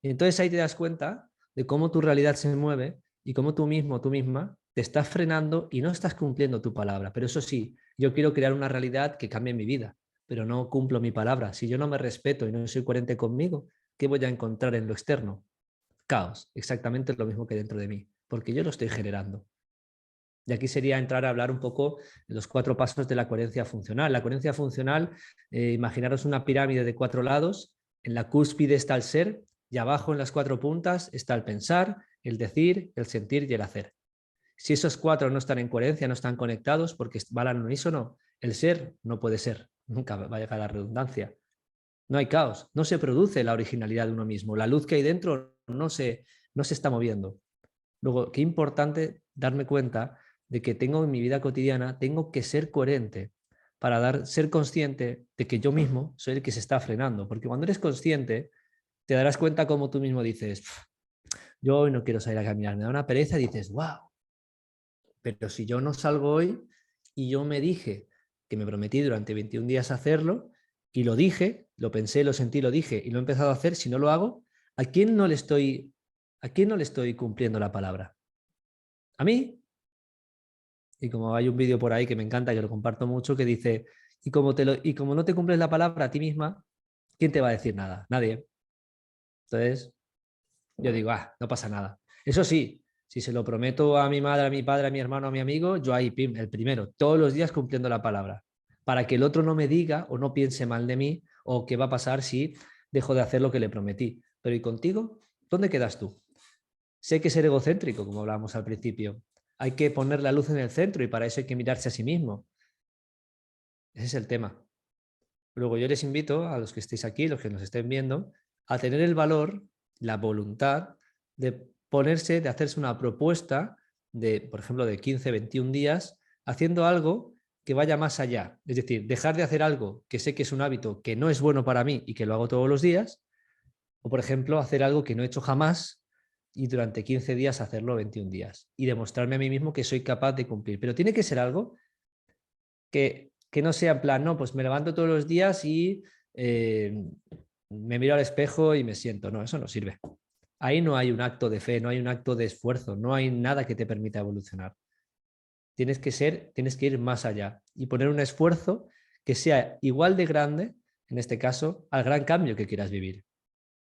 Y entonces ahí te das cuenta de cómo tu realidad se mueve y cómo tú mismo, tú misma, te estás frenando y no estás cumpliendo tu palabra. Pero eso sí, yo quiero crear una realidad que cambie mi vida, pero no cumplo mi palabra. Si yo no me respeto y no soy coherente conmigo, ¿qué voy a encontrar en lo externo? Caos, exactamente lo mismo que dentro de mí, porque yo lo estoy generando. Y aquí sería entrar a hablar un poco de los 4 pasos de la coherencia funcional. La coherencia funcional, imaginaros una pirámide de 4 lados, en la cúspide está el ser y abajo en las 4 puntas está el pensar, el decir, el sentir y el hacer. Si esos 4 no están en coherencia, no están conectados porque van al unísono, el ser no puede ser, nunca va a llegar a la redundancia. No hay caos, no se produce la originalidad de uno mismo, la luz que hay dentro no se está moviendo. Luego, qué importante darme cuenta de que tengo en mi vida cotidiana, tengo que ser coherente para ser consciente de que yo mismo soy el que se está frenando. Porque cuando eres consciente, te darás cuenta como tú mismo dices, yo hoy no quiero salir a caminar, me da una pereza y dices, wow, pero si yo no salgo hoy y yo me dije que me prometí durante 21 días hacerlo y lo dije, lo pensé, lo sentí, lo dije y lo he empezado a hacer, si no lo hago, ¿a quién no le estoy cumpliendo la palabra? ¿A mí? Y como hay un vídeo por ahí que me encanta, que lo comparto mucho, que dice, y como no te cumples la palabra a ti misma, ¿quién te va a decir nada? Nadie. Entonces, yo digo, no pasa nada. Eso sí, si se lo prometo a mi madre, a mi padre, a mi hermano, a mi amigo, yo ahí, pim, el primero, todos los días cumpliendo la palabra, para que el otro no me diga o no piense mal de mí o qué va a pasar si dejo de hacer lo que le prometí. Pero ¿y contigo? ¿Dónde quedas tú? Sé que ser egocéntrico, como hablábamos al principio. Hay que poner la luz en el centro y para eso hay que mirarse a sí mismo. Ese es el tema. Luego yo les invito a los que estéis aquí, los que nos estén viendo, a tener el valor, la voluntad de ponerse, de hacerse una propuesta de, por ejemplo, de 15, 21 días, haciendo algo que vaya más allá. Es decir, dejar de hacer algo que sé que es un hábito que no es bueno para mí y que lo hago todos los días, o por ejemplo, hacer algo que no he hecho jamás y durante 15 días hacerlo 21 días y demostrarme a mí mismo que soy capaz de cumplir. Pero tiene que ser algo que no sea en plan, no, pues me levanto todos los días y me miro al espejo y me siento. No, eso no sirve. Ahí no hay un acto de fe, no hay un acto de esfuerzo, no hay nada que te permita evolucionar. Tienes que ir más allá y poner un esfuerzo que sea igual de grande, en este caso, al gran cambio que quieras vivir.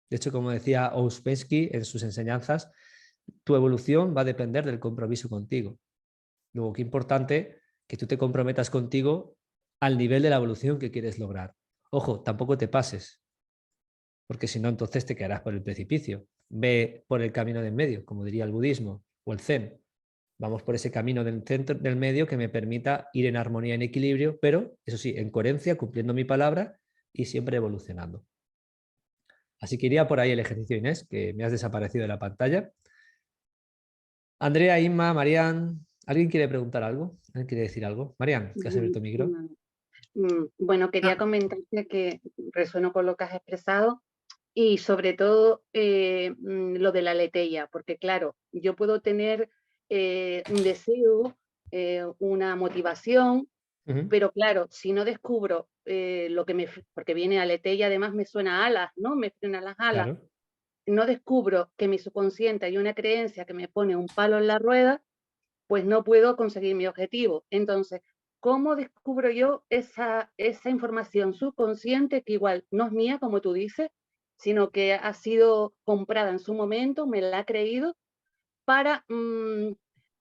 De hecho, como decía Ouspensky en sus enseñanzas, tu evolución va a depender del compromiso contigo. Luego, qué importante que tú te comprometas contigo al nivel de la evolución que quieres lograr. Ojo, tampoco te pases, porque si no, entonces te quedarás por el precipicio. Ve por el camino de en medio, como diría el budismo o el zen. Vamos por ese camino del centro, del medio que me permita ir en armonía, en equilibrio, pero eso sí, en coherencia, cumpliendo mi palabra y siempre evolucionando. Así que iría por ahí el ejercicio, Inés, que me has desaparecido de la pantalla. Andrea, Inma, Marian, ¿alguien quiere preguntar algo? ¿Alguien quiere decir algo? Marian, que has abierto el micro. Bueno, quería comentarte que resueno con lo que has expresado y sobre todo lo de la aletheia, porque claro, yo puedo tener un deseo, una motivación, pero claro, si no descubro lo que porque viene aletheia, además me suena a alas, ¿no? Me frena las alas. Claro. No descubro que mi subconsciente hay una creencia que me pone un palo en la rueda, pues no puedo conseguir mi objetivo. Entonces, ¿cómo descubro yo esa información subconsciente que igual no es mía, como tú dices, sino que ha sido comprada en su momento, me la ha creído para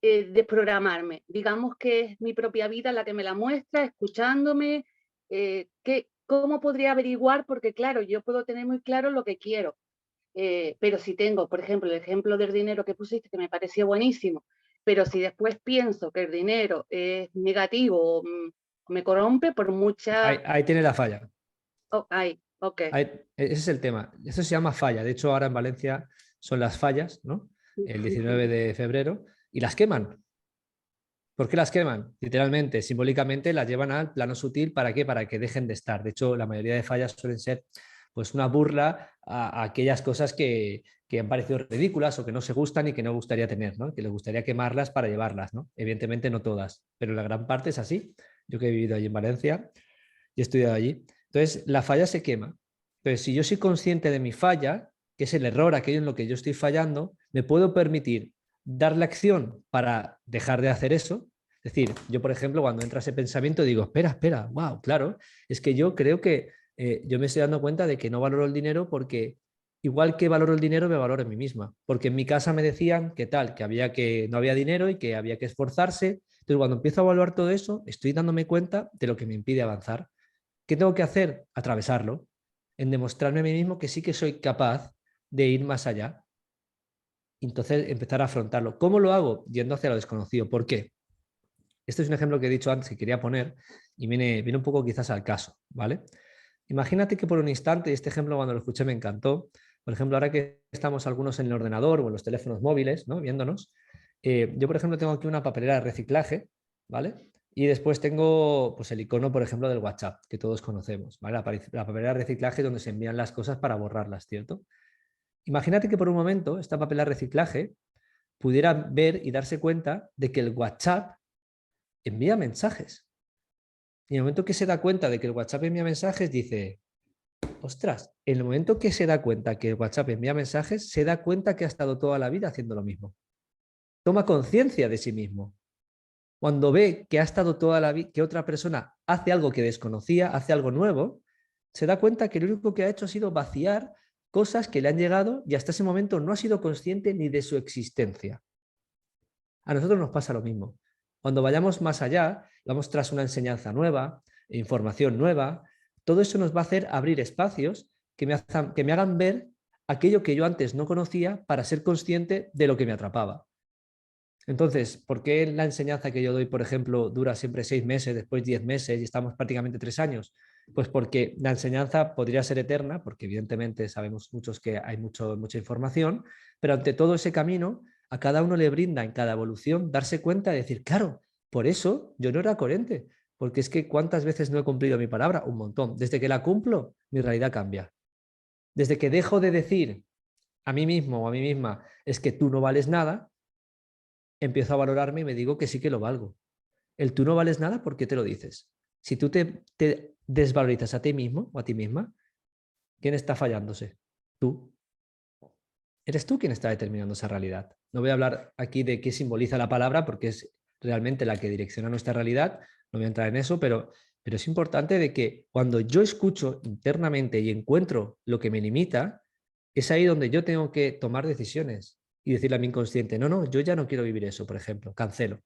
desprogramarme? Digamos que es mi propia vida la que me la muestra, escuchándome. ¿Cómo podría averiguar? Porque claro, yo puedo tener muy claro lo que quiero, pero si tengo, por ejemplo, el ejemplo del dinero que pusiste, que me pareció buenísimo, pero si después pienso que el dinero es negativo, me corrompe por mucha... Ahí tiene la falla. Oh, ok. Ese es el tema. Eso se llama falla. De hecho, ahora en Valencia son las fallas, ¿no? El 19 de febrero, y las queman. ¿Por qué las queman? Literalmente, simbólicamente las llevan al plano sutil. ¿Para qué? Para que dejen de estar. De hecho, la mayoría de fallas suelen ser pues una burla a aquellas cosas que han parecido ridículas o que no se gustan y que no gustaría tener, ¿no? Que les gustaría quemarlas para llevarlas, ¿no? Evidentemente no todas, pero la gran parte es así. Yo que he vivido allí en Valencia y he estudiado allí. Entonces, la falla se quema. Entonces, si yo soy consciente de mi falla, que es el error, aquello en lo que yo estoy fallando, me puedo permitir dar la acción para dejar de hacer eso. Es decir, yo, por ejemplo, cuando entra ese pensamiento, digo, espera, wow, claro, es que yo creo que yo me estoy dando cuenta de que no valoro el dinero porque igual que valoro el dinero, me valoro en mí misma. Porque en mi casa me decían que tal, que no había dinero y que había que esforzarse. Entonces, cuando empiezo a evaluar todo eso, estoy dándome cuenta de lo que me impide avanzar. ¿Qué tengo que hacer? Atravesarlo, en demostrarme a mí mismo que sí que soy capaz de ir más allá. Entonces, empezar a afrontarlo. ¿Cómo lo hago? Yendo hacia lo desconocido. ¿Por qué? Este es un ejemplo que he dicho antes que quería poner y viene un poco quizás al caso, ¿vale? Imagínate que por un instante, y este ejemplo cuando lo escuché me encantó, por ejemplo, ahora que estamos algunos en el ordenador o en los teléfonos móviles, ¿no? Viéndonos, yo, por ejemplo, tengo aquí una papelera de reciclaje, ¿vale? Y después tengo pues, el icono, por ejemplo, del WhatsApp, que todos conocemos, ¿vale? La papelera de reciclaje donde se envían las cosas para borrarlas, ¿cierto? Imagínate que por un momento esta papelera de reciclaje pudiera ver y darse cuenta de que el WhatsApp envía mensajes. Y en el momento que se da cuenta de que el WhatsApp envía mensajes, dice, ostras, en el momento que se da cuenta que el WhatsApp envía mensajes, se da cuenta que ha estado toda la vida haciendo lo mismo. Toma conciencia de sí mismo. Cuando ve que ha estado toda la vida, que otra persona hace algo que desconocía, hace algo nuevo, se da cuenta que lo único que ha hecho ha sido vaciar cosas que le han llegado y hasta ese momento no ha sido consciente ni de su existencia. A nosotros nos pasa lo mismo. Cuando vayamos más allá, vamos tras una enseñanza nueva, información nueva, todo eso nos va a hacer abrir espacios que me hagan ver aquello que yo antes no conocía para ser consciente de lo que me atrapaba. Entonces, ¿por qué la enseñanza que yo doy, por ejemplo, dura siempre 6 meses, después 10 meses y estamos prácticamente 3 años? Pues porque la enseñanza podría ser eterna, porque evidentemente sabemos muchos que hay mucha información, pero ante todo ese camino, a cada uno le brinda en cada evolución darse cuenta de decir, claro, por eso yo no era coherente, porque es que ¿cuántas veces no he cumplido mi palabra? Un montón. Desde que la cumplo, mi realidad cambia. Desde que dejo de decir a mí mismo o a mí misma, es que tú no vales nada, empiezo a valorarme y me digo que sí que lo valgo. El tú no vales nada, ¿por qué te lo dices? Si tú te desvalorizas a ti mismo o a ti misma, ¿quién está fallándose? Tú. Eres tú quien está determinando esa realidad. No voy a hablar aquí de qué simboliza la palabra porque es realmente la que direcciona nuestra realidad. No voy a entrar en eso, pero es importante de que cuando yo escucho internamente y encuentro lo que me limita, es ahí donde yo tengo que tomar decisiones y decirle a mi inconsciente, no, yo ya no quiero vivir eso, por ejemplo, cancelo.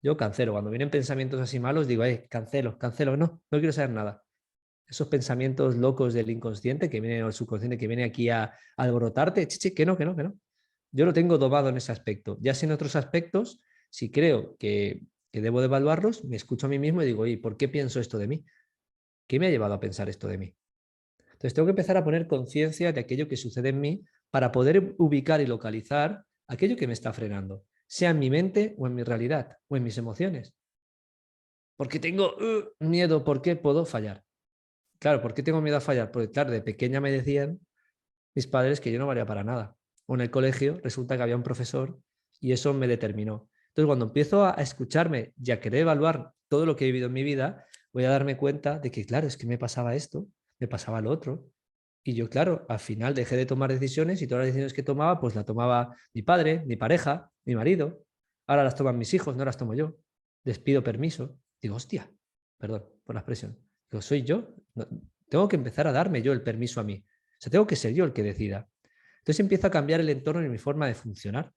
Yo cancelo. Cuando vienen pensamientos así malos, digo, cancelo, no quiero saber nada. Esos pensamientos locos del inconsciente que viene, o el subconsciente que viene aquí a alborotarte, chiche, que no. Yo lo tengo domado en ese aspecto. Ya si en otros aspectos, si creo que debo de evaluarlos, me escucho a mí mismo y digo, oye, ¿por qué pienso esto de mí? ¿Qué me ha llevado a pensar esto de mí? Entonces tengo que empezar a poner conciencia de aquello que sucede en mí para poder ubicar y localizar aquello que me está frenando, sea en mi mente o en mi realidad o en mis emociones. Porque tengo miedo, ¿por qué puedo fallar? Claro, ¿por qué tengo miedo a fallar? Porque claro, de pequeña me decían mis padres que yo no valía para nada. O en el colegio resulta que había un profesor y eso me determinó. Entonces, cuando empiezo a escucharme y a querer evaluar todo lo que he vivido en mi vida, voy a darme cuenta de que, claro, es que me pasaba esto, me pasaba lo otro. Y yo, claro, al final dejé de tomar decisiones y todas las decisiones que tomaba, pues las tomaba mi padre, mi pareja, mi marido. Ahora las toman mis hijos, no las tomo yo. Les pido permiso. Digo, hostia, perdón por la expresión. Digo, soy yo. No, tengo que empezar a darme yo el permiso a mí. O sea, tengo que ser yo el que decida. Entonces empiezo a cambiar el entorno y mi forma de funcionar.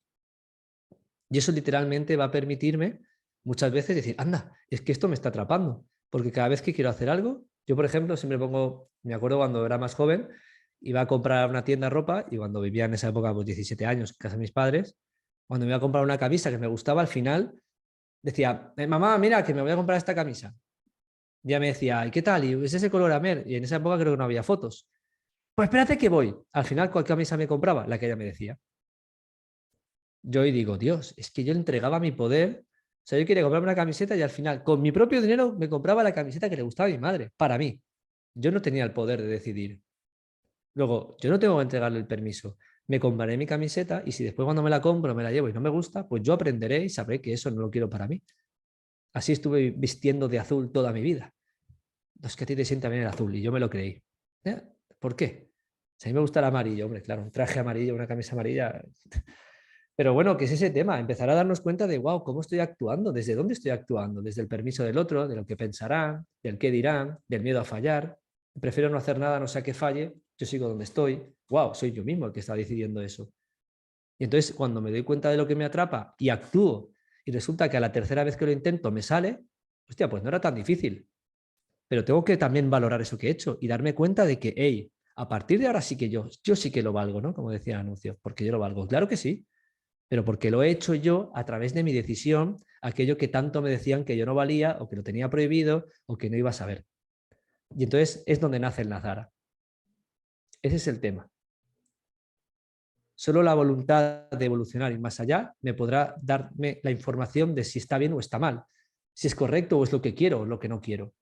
Y eso literalmente va a permitirme muchas veces decir, anda, es que esto me está atrapando. Porque cada vez que quiero hacer algo, yo por ejemplo siempre pongo, me acuerdo cuando era más joven, iba a comprar una tienda de ropa y cuando vivía en esa época, pues 17 años, en casa de mis padres, cuando me iba a comprar una camisa que me gustaba, al final decía, mamá, mira, que me voy a comprar esta camisa. Ya me decía, ¿y qué tal? ¿Y es ese color Amer? Y en esa época creo que no había fotos. Pues espérate que voy. Al final, ¿cuál camisa me compraba? La que ella me decía. Yo hoy digo, Dios, es que yo entregaba mi poder. O sea, yo quería comprarme una camiseta y al final, con mi propio dinero, me compraba la camiseta que le gustaba a mi madre, para mí. Yo no tenía el poder de decidir. Luego, yo no tengo que entregarle el permiso. Me compraré mi camiseta y si después cuando me la compro, me la llevo y no me gusta, pues yo aprenderé y sabré que eso no lo quiero para mí. Así estuve vistiendo de azul toda mi vida. No, es que a ti te sienta bien el azul y yo me lo creí. ¿Eh? ¿Por qué? Si a mí me gusta el amarillo, hombre, claro, un traje amarillo, una camisa amarilla. Pero bueno, ¿qué es ese tema? Empezar a darnos cuenta de, wow, ¿cómo estoy actuando? ¿Desde dónde estoy actuando? Desde el permiso del otro, de lo que pensarán, del qué dirán, del miedo a fallar. Prefiero no hacer nada, no sea que falle, yo sigo donde estoy. Wow, soy yo mismo el que está decidiendo eso. Y entonces, cuando me doy cuenta de lo que me atrapa y actúo, y resulta que a la tercera vez que lo intento me sale, hostia, pues no era tan difícil. Pero tengo que también valorar eso que he hecho y darme cuenta de que, hey, a partir de ahora sí que yo sí que lo valgo, ¿no? Como decía el anuncio, porque yo lo valgo. Claro que sí, pero porque lo he hecho yo a través de mi decisión, aquello que tanto me decían que yo no valía o que lo tenía prohibido o que no iba a saber. Y entonces es donde nace el Nazara. Ese es el tema. Solo la voluntad de evolucionar y más allá me podrá darme la información de si está bien o está mal, si es correcto o es lo que quiero o lo que no quiero.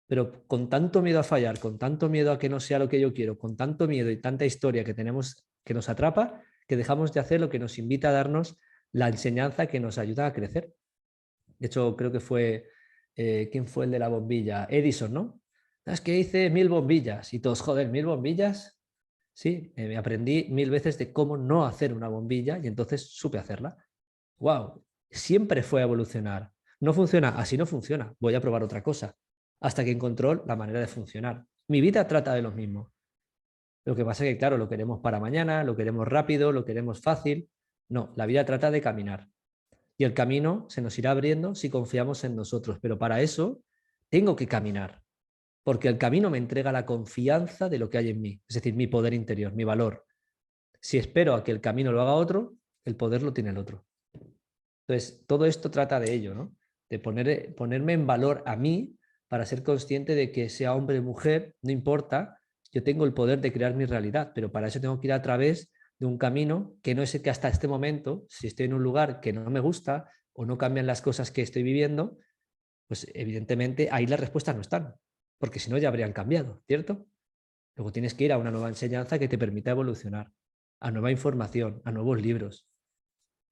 Pero con tanto miedo a fallar, con tanto miedo a que no sea lo que yo quiero, con tanto miedo y tanta historia que tenemos que nos atrapa, que dejamos de hacer lo que nos invita a darnos la enseñanza que nos ayuda a crecer. De hecho, creo que fue, ¿quién fue el de la bombilla? Edison, ¿no? Es que hice 1000 bombillas y todos, joder, 1000 bombillas. Sí, me aprendí 1000 veces de cómo no hacer una bombilla y entonces supe hacerla. ¡Wow! Siempre fue a evolucionar. No funciona, así no funciona. Voy a probar otra cosa. Hasta que encontró la manera de funcionar. Mi vida trata de lo mismo. Lo que pasa es que, claro, lo queremos para mañana, lo queremos rápido, lo queremos fácil. No, la vida trata de caminar. Y el camino se nos irá abriendo si confiamos en nosotros. Pero para eso tengo que caminar. Porque el camino me entrega la confianza de lo que hay en mí. Es decir, mi poder interior, mi valor. Si espero a que el camino lo haga otro, el poder lo tiene el otro. Entonces, todo esto trata de ello, ¿no? De ponerme en valor a mí para ser consciente de que sea hombre o mujer, no importa, yo tengo el poder de crear mi realidad, pero para eso tengo que ir a través de un camino que no es el que hasta este momento, si estoy en un lugar que no me gusta o no cambian las cosas que estoy viviendo, pues evidentemente ahí las respuestas no están, porque si no ya habrían cambiado, ¿cierto? Luego tienes que ir a una nueva enseñanza que te permita evolucionar, a nueva información, a nuevos libros,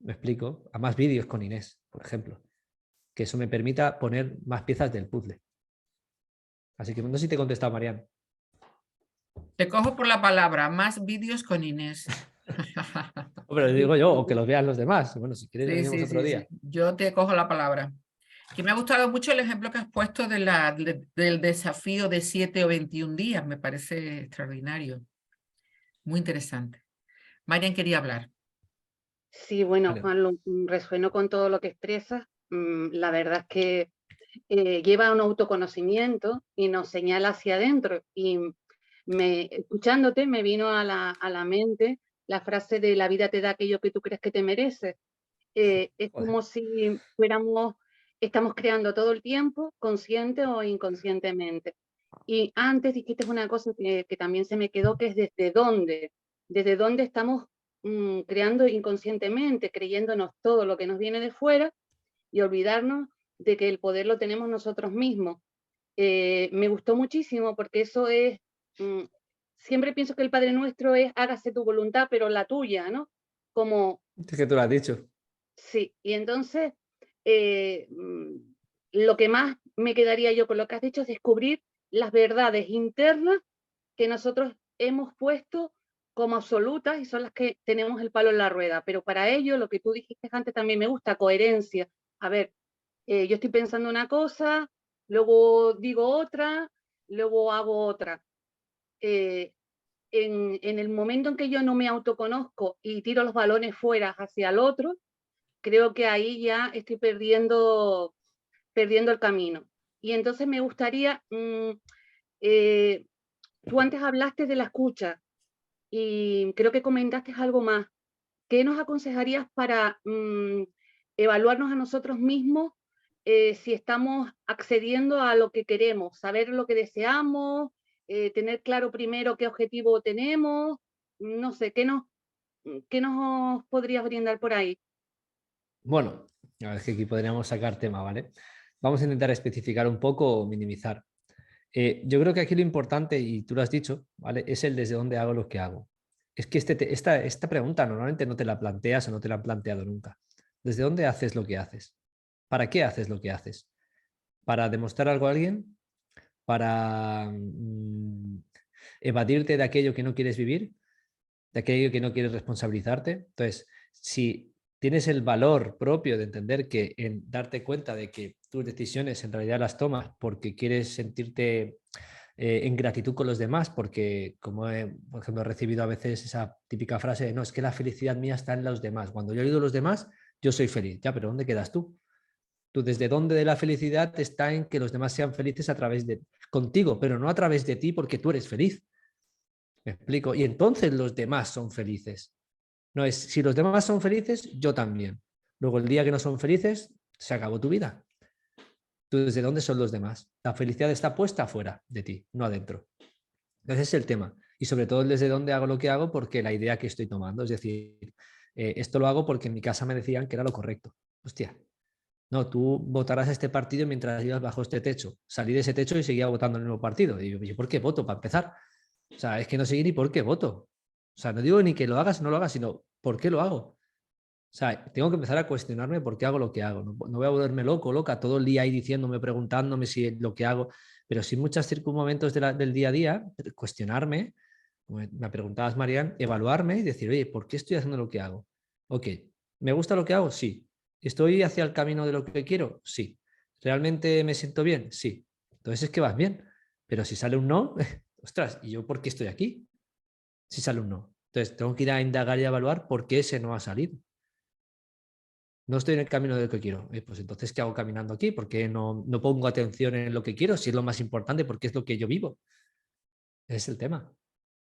me explico, a más vídeos con Inés, por ejemplo, que eso me permita poner más piezas del puzzle. Así que no sé si te he contestado, Marian. Te cojo por la palabra, más vídeos con Inés. Pero digo yo, o que los vean los demás. Bueno, si quieres, Sí, venimos sí, otro sí, día. sí. Yo te cojo la palabra. Que me ha gustado mucho el ejemplo que has puesto del desafío de 7 o 21 días. Me parece extraordinario. Muy interesante. Marian quería hablar. Sí, bueno, Vale. Juan, resueno con todo lo que expresas. La verdad es que lleva un autoconocimiento y nos señala hacia adentro. Y escuchándote me vino a la mente la frase de la vida te da aquello que tú crees que te mereces. Es Joder. como si estamos creando todo el tiempo, consciente o inconscientemente. Y antes dijiste una cosa que también se me quedó, que es desde dónde estamos creando inconscientemente, creyéndonos todo lo que nos viene de fuera y olvidarnos de que el poder lo tenemos nosotros mismos. Me gustó muchísimo porque eso es, siempre pienso que el Padre Nuestro es hágase tu voluntad, pero la tuya, ¿no? Como, Es que tú lo has dicho. sí, y entonces lo que más me quedaría yo con lo que has dicho es descubrir las verdades internas que nosotros hemos puesto como absolutas y son las que tenemos el palo en la rueda. Pero para ello, lo que tú dijiste antes también me gusta, coherencia. A ver, yo estoy pensando una cosa, luego digo otra, luego hago otra. En el momento en que yo no me autoconozco y tiro los balones fuera hacia el otro, creo que ahí ya estoy perdiendo el camino. Y entonces me gustaría, tú antes hablaste de la escucha y creo que comentaste algo más. ¿Qué nos aconsejarías para evaluarnos a nosotros mismos si estamos accediendo a lo que queremos, saber lo que deseamos, tener claro primero qué objetivo tenemos, no sé, qué nos podrías brindar por ahí? Bueno, a ver, es que aquí podríamos sacar tema, ¿vale? Vamos a intentar especificar un poco o minimizar. Yo creo que aquí lo importante, y tú lo has dicho, ¿vale? Es el desde dónde hago lo que hago. Es que esta pregunta normalmente no te la planteas o no te la han planteado nunca. ¿Desde dónde haces lo que haces? ¿Para qué haces lo que haces? ¿Para demostrar algo a alguien? ¿Para evadirte de aquello que no quieres vivir? ¿De aquello que no quieres responsabilizarte? Entonces, si tienes el valor propio de entender que en darte cuenta de que tus decisiones en realidad las tomas porque quieres sentirte en gratitud con los demás, porque como por ejemplo he recibido a veces esa típica frase de no, es que la felicidad mía está en los demás. Cuando yo ayudo a los demás, yo soy feliz. Ya, pero ¿dónde quedas tú? Tú desde dónde de la felicidad está en que los demás sean felices a través de contigo, pero no a través de ti porque tú eres feliz. ¿Me explico? Y entonces los demás son felices. No es, si los demás son felices, yo también. Luego el día que no son felices, se acabó tu vida. ¿Tú desde dónde son los demás? La felicidad está puesta afuera de ti, no adentro. Ese es el tema. Y sobre todo desde dónde hago lo que hago, porque la idea que estoy tomando, es decir, esto lo hago porque en mi casa me decían que era lo correcto. Hostia, no, tú votarás a este partido mientras ibas bajo este techo. Salí de ese techo y seguía votando en el mismo partido. Y yo, ¿por qué voto? Para empezar. O sea, es que no sé ni por qué voto. O sea, no digo ni que lo hagas o no lo hagas, sino por qué lo hago. O sea, tengo que empezar a cuestionarme por qué hago lo que hago. No, no voy a volverme loco, loca, todo el día ahí diciéndome, preguntándome si lo que hago, pero sí muchos momentos del día a día, cuestionarme, como me preguntabas, Marian, evaluarme y decir, oye, ¿por qué estoy haciendo lo que hago? Ok, ¿me gusta lo que hago? Sí. ¿Estoy hacia el camino de lo que quiero? Sí. ¿Realmente me siento bien? Sí. Entonces es que vas bien. Pero si sale un no, ostras, ¿y yo por qué estoy aquí? Si sale un no. Entonces tengo que ir a indagar y a evaluar por qué ese no ha salido. No estoy en el camino de lo que quiero. Pues entonces, ¿qué hago caminando aquí? ¿Por qué no pongo atención en lo que quiero? Si es lo más importante, porque es lo que yo vivo. Ese es el tema,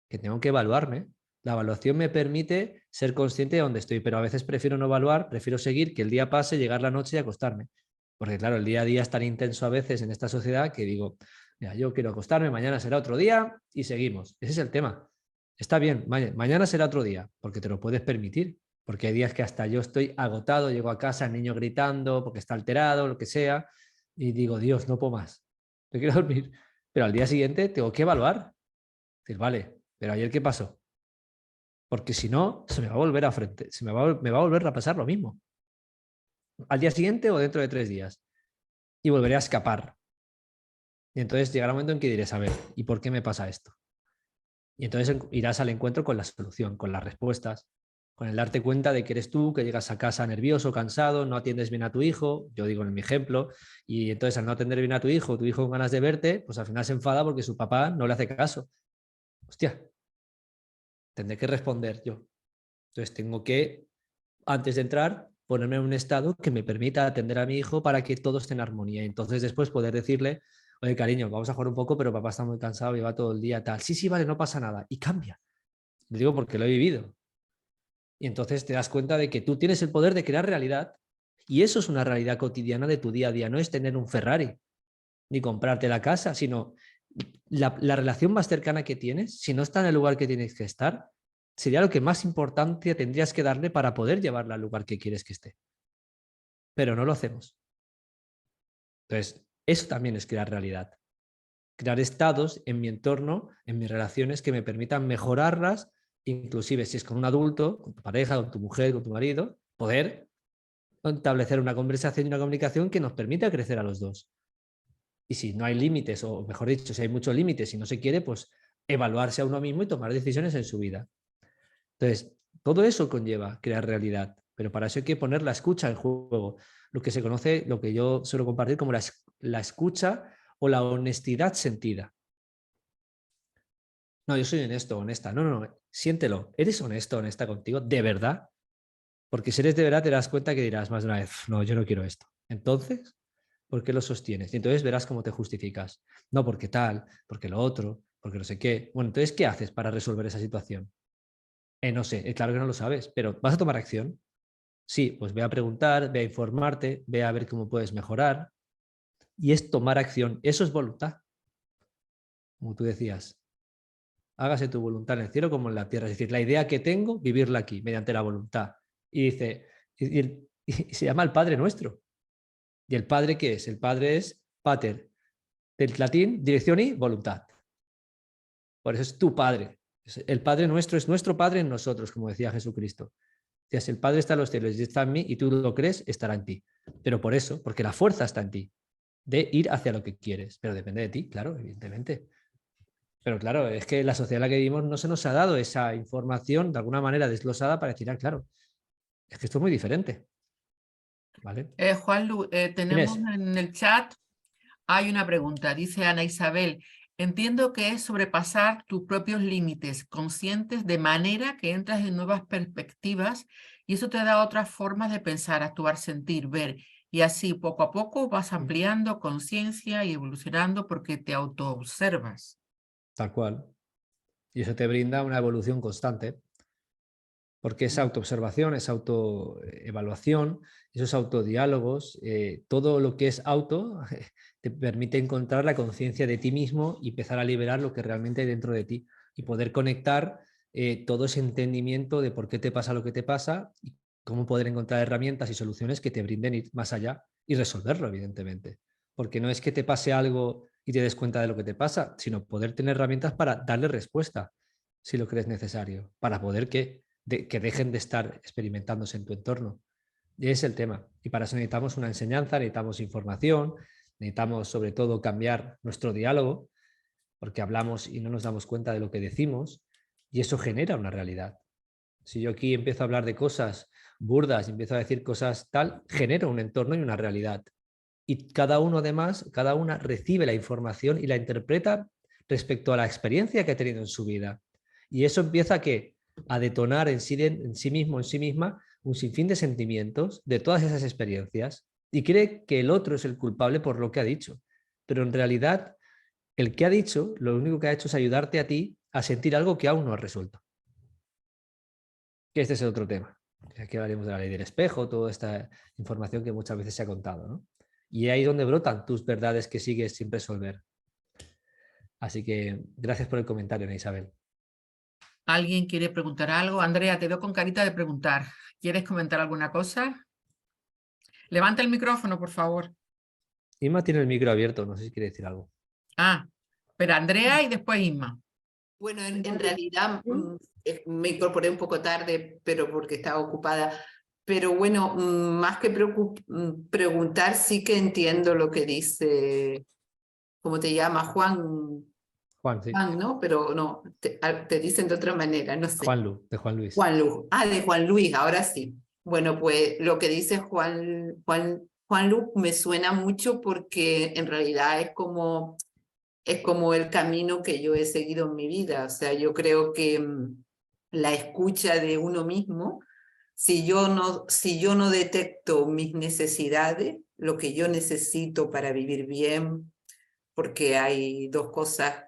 que tengo que evaluarme. La evaluación me permite ser consciente de dónde estoy, pero a veces prefiero no evaluar, prefiero seguir, que el día pase, llegar la noche y acostarme. Porque claro, el día a día es tan intenso a veces en esta sociedad que digo, mira, yo quiero acostarme, mañana será otro día y seguimos. Ese es el tema. Está bien, mañana será otro día, porque te lo puedes permitir. Porque hay días que hasta yo estoy agotado, llego a casa, el niño gritando porque está alterado, lo que sea, y digo, Dios, no puedo más, no quiero dormir. Pero al día siguiente tengo que evaluar. Decir, vale, pero ayer ¿qué pasó? Porque si no, se me va a volver a frente, me va a volver a pasar lo mismo. Al día siguiente o dentro de 3 días. Y volveré a escapar. Y entonces llegará un momento en que diré, a ver, ¿y por qué me pasa esto? Y entonces irás al encuentro con la solución, con las respuestas, con el darte cuenta de que eres tú, que llegas a casa nervioso, cansado, no atiendes bien a tu hijo, yo digo en mi ejemplo, y entonces al no atender bien a tu hijo con ganas de verte, pues al final se enfada porque su papá no le hace caso. Hostia, tendré que responder yo. Entonces tengo que, antes de entrar, ponerme en un estado que me permita atender a mi hijo para que todo esté en armonía. Y entonces después poder decirle, oye, cariño, vamos a jugar un poco, pero papá está muy cansado y va todo el día tal. Sí, sí, vale, no pasa nada. Y cambia. Lo digo porque lo he vivido. Y entonces te das cuenta de que tú tienes el poder de crear realidad y eso es una realidad cotidiana de tu día a día. No es tener un Ferrari ni comprarte la casa, sino la relación más cercana que tienes, si no está en el lugar que tienes que estar, sería lo que más importancia tendrías que darle para poder llevarla al lugar que quieres que esté. Pero no lo hacemos. Entonces, eso también es crear realidad. Crear estados en mi entorno, en mis relaciones que me permitan mejorarlas, inclusive si es con un adulto, con tu pareja, con tu mujer, con tu marido, poder establecer una conversación y una comunicación que nos permita crecer a los dos. Y si no hay límites, o mejor dicho, si hay muchos límites y no se quiere, pues evaluarse a uno mismo y tomar decisiones en su vida. Entonces, todo eso conlleva crear realidad, pero para eso hay que poner la escucha en juego, lo que se conoce, lo que yo suelo compartir como la escucha o la honestidad sentida. No, yo soy honesto, honesta. No, no, no, siéntelo. ¿Eres honesto, honesta contigo? ¿De verdad? Porque si eres de verdad te das cuenta que dirás más de una vez, no, yo no quiero esto. Entonces, ¿por qué lo sostienes? Y entonces verás cómo te justificas. No, porque tal, porque lo otro, porque no sé qué. Bueno, entonces, ¿qué haces para resolver esa situación? No sé, claro que no lo sabes, pero ¿vas a tomar acción? Sí, pues ve a preguntar, ve a informarte, ve a ver cómo puedes mejorar. Y es tomar acción. Eso es voluntad. Como tú decías, hágase tu voluntad en el cielo como en la tierra. Es decir, la idea que tengo, vivirla aquí, mediante la voluntad. Y dice, y se llama el Padre Nuestro. ¿Y el Padre qué es? El Padre es pater, del latín, dirección y voluntad. Por eso es tu Padre. El Padre Nuestro es nuestro Padre en nosotros, como decía Jesucristo. Si el Padre está en los cielos y está en mí y tú lo crees, estará en ti. Pero por eso, porque la fuerza está en ti, de ir hacia lo que quieres. Pero depende de ti, claro, evidentemente. Pero claro, es que la sociedad en la que vivimos no se nos ha dado esa información de alguna manera desglosada para decir, claro, es que esto es muy diferente. ¿Vale? Juanlu, tenemos Inés, en el chat, hay una pregunta, dice Ana Isabel, entiendo que es sobrepasar tus propios límites conscientes de manera que entras en nuevas perspectivas y eso te da otras formas de pensar, actuar, sentir, ver. Y así poco a poco vas ampliando conciencia y evolucionando porque te autoobservas. tal cual. Y eso te brinda una evolución constante. Porque esa autoobservación, esa autoevaluación, esos autodiálogos, todo lo que es auto te permite encontrar la conciencia de ti mismo y empezar a liberar lo que realmente hay dentro de ti y poder conectar todo ese entendimiento de por qué te pasa lo que te pasa y cómo poder encontrar herramientas y soluciones que te brinden ir más allá y resolverlo, evidentemente. Porque no es que te pase algo y te des cuenta de lo que te pasa, sino poder tener herramientas para darle respuesta, si lo crees necesario, para poder que dejen de estar experimentándose en tu entorno. Y ese es el tema. Y para eso necesitamos una enseñanza, necesitamos información, necesitamos sobre todo cambiar nuestro diálogo, porque hablamos y no nos damos cuenta de lo que decimos, y eso genera una realidad. Si yo aquí empiezo a hablar de cosas burdas y empiezo a decir cosas tal, genero un entorno y una realidad. Y cada uno además, cada una recibe la información y la interpreta respecto a la experiencia que ha tenido en su vida. Y eso empieza a detonar en sí mismo, en sí misma, un sinfín de sentimientos de todas esas experiencias y cree que el otro es el culpable por lo que ha dicho. Pero en realidad, el que ha dicho, lo único que ha hecho es ayudarte a ti a sentir algo que aún no has resuelto. Que este es el otro tema. Aquí hablaremos de la ley del espejo, toda esta información que muchas veces se ha contado, ¿no? Y ahí es donde brotan tus verdades que sigues sin resolver. Así que gracias por el comentario, Ana Isabel. ¿Alguien quiere preguntar algo? Andrea, te veo con carita de preguntar. ¿Quieres comentar alguna cosa? Levanta el micrófono, por favor. Inma tiene el micro abierto, no sé si quiere decir algo. Ah, pero Andrea y después Inma. Bueno, en realidad me incorporé un poco tarde, pero porque estaba ocupada. Pero bueno, más que preguntar, sí que entiendo lo que dice, ¿cómo te llama? Juan, Juan, sí. Juan, ¿no? Pero no, te dicen de otra manera, no sé. De Juan Luis. Juan Luz. Ah, de Juan Luis, ahora sí. Bueno, pues lo que dice Juan Luz me suena mucho porque en realidad es como el camino que yo he seguido en mi vida. O sea, yo creo que la escucha de uno mismo, si yo no detecto mis necesidades, lo que yo necesito para vivir bien, porque hay dos cosas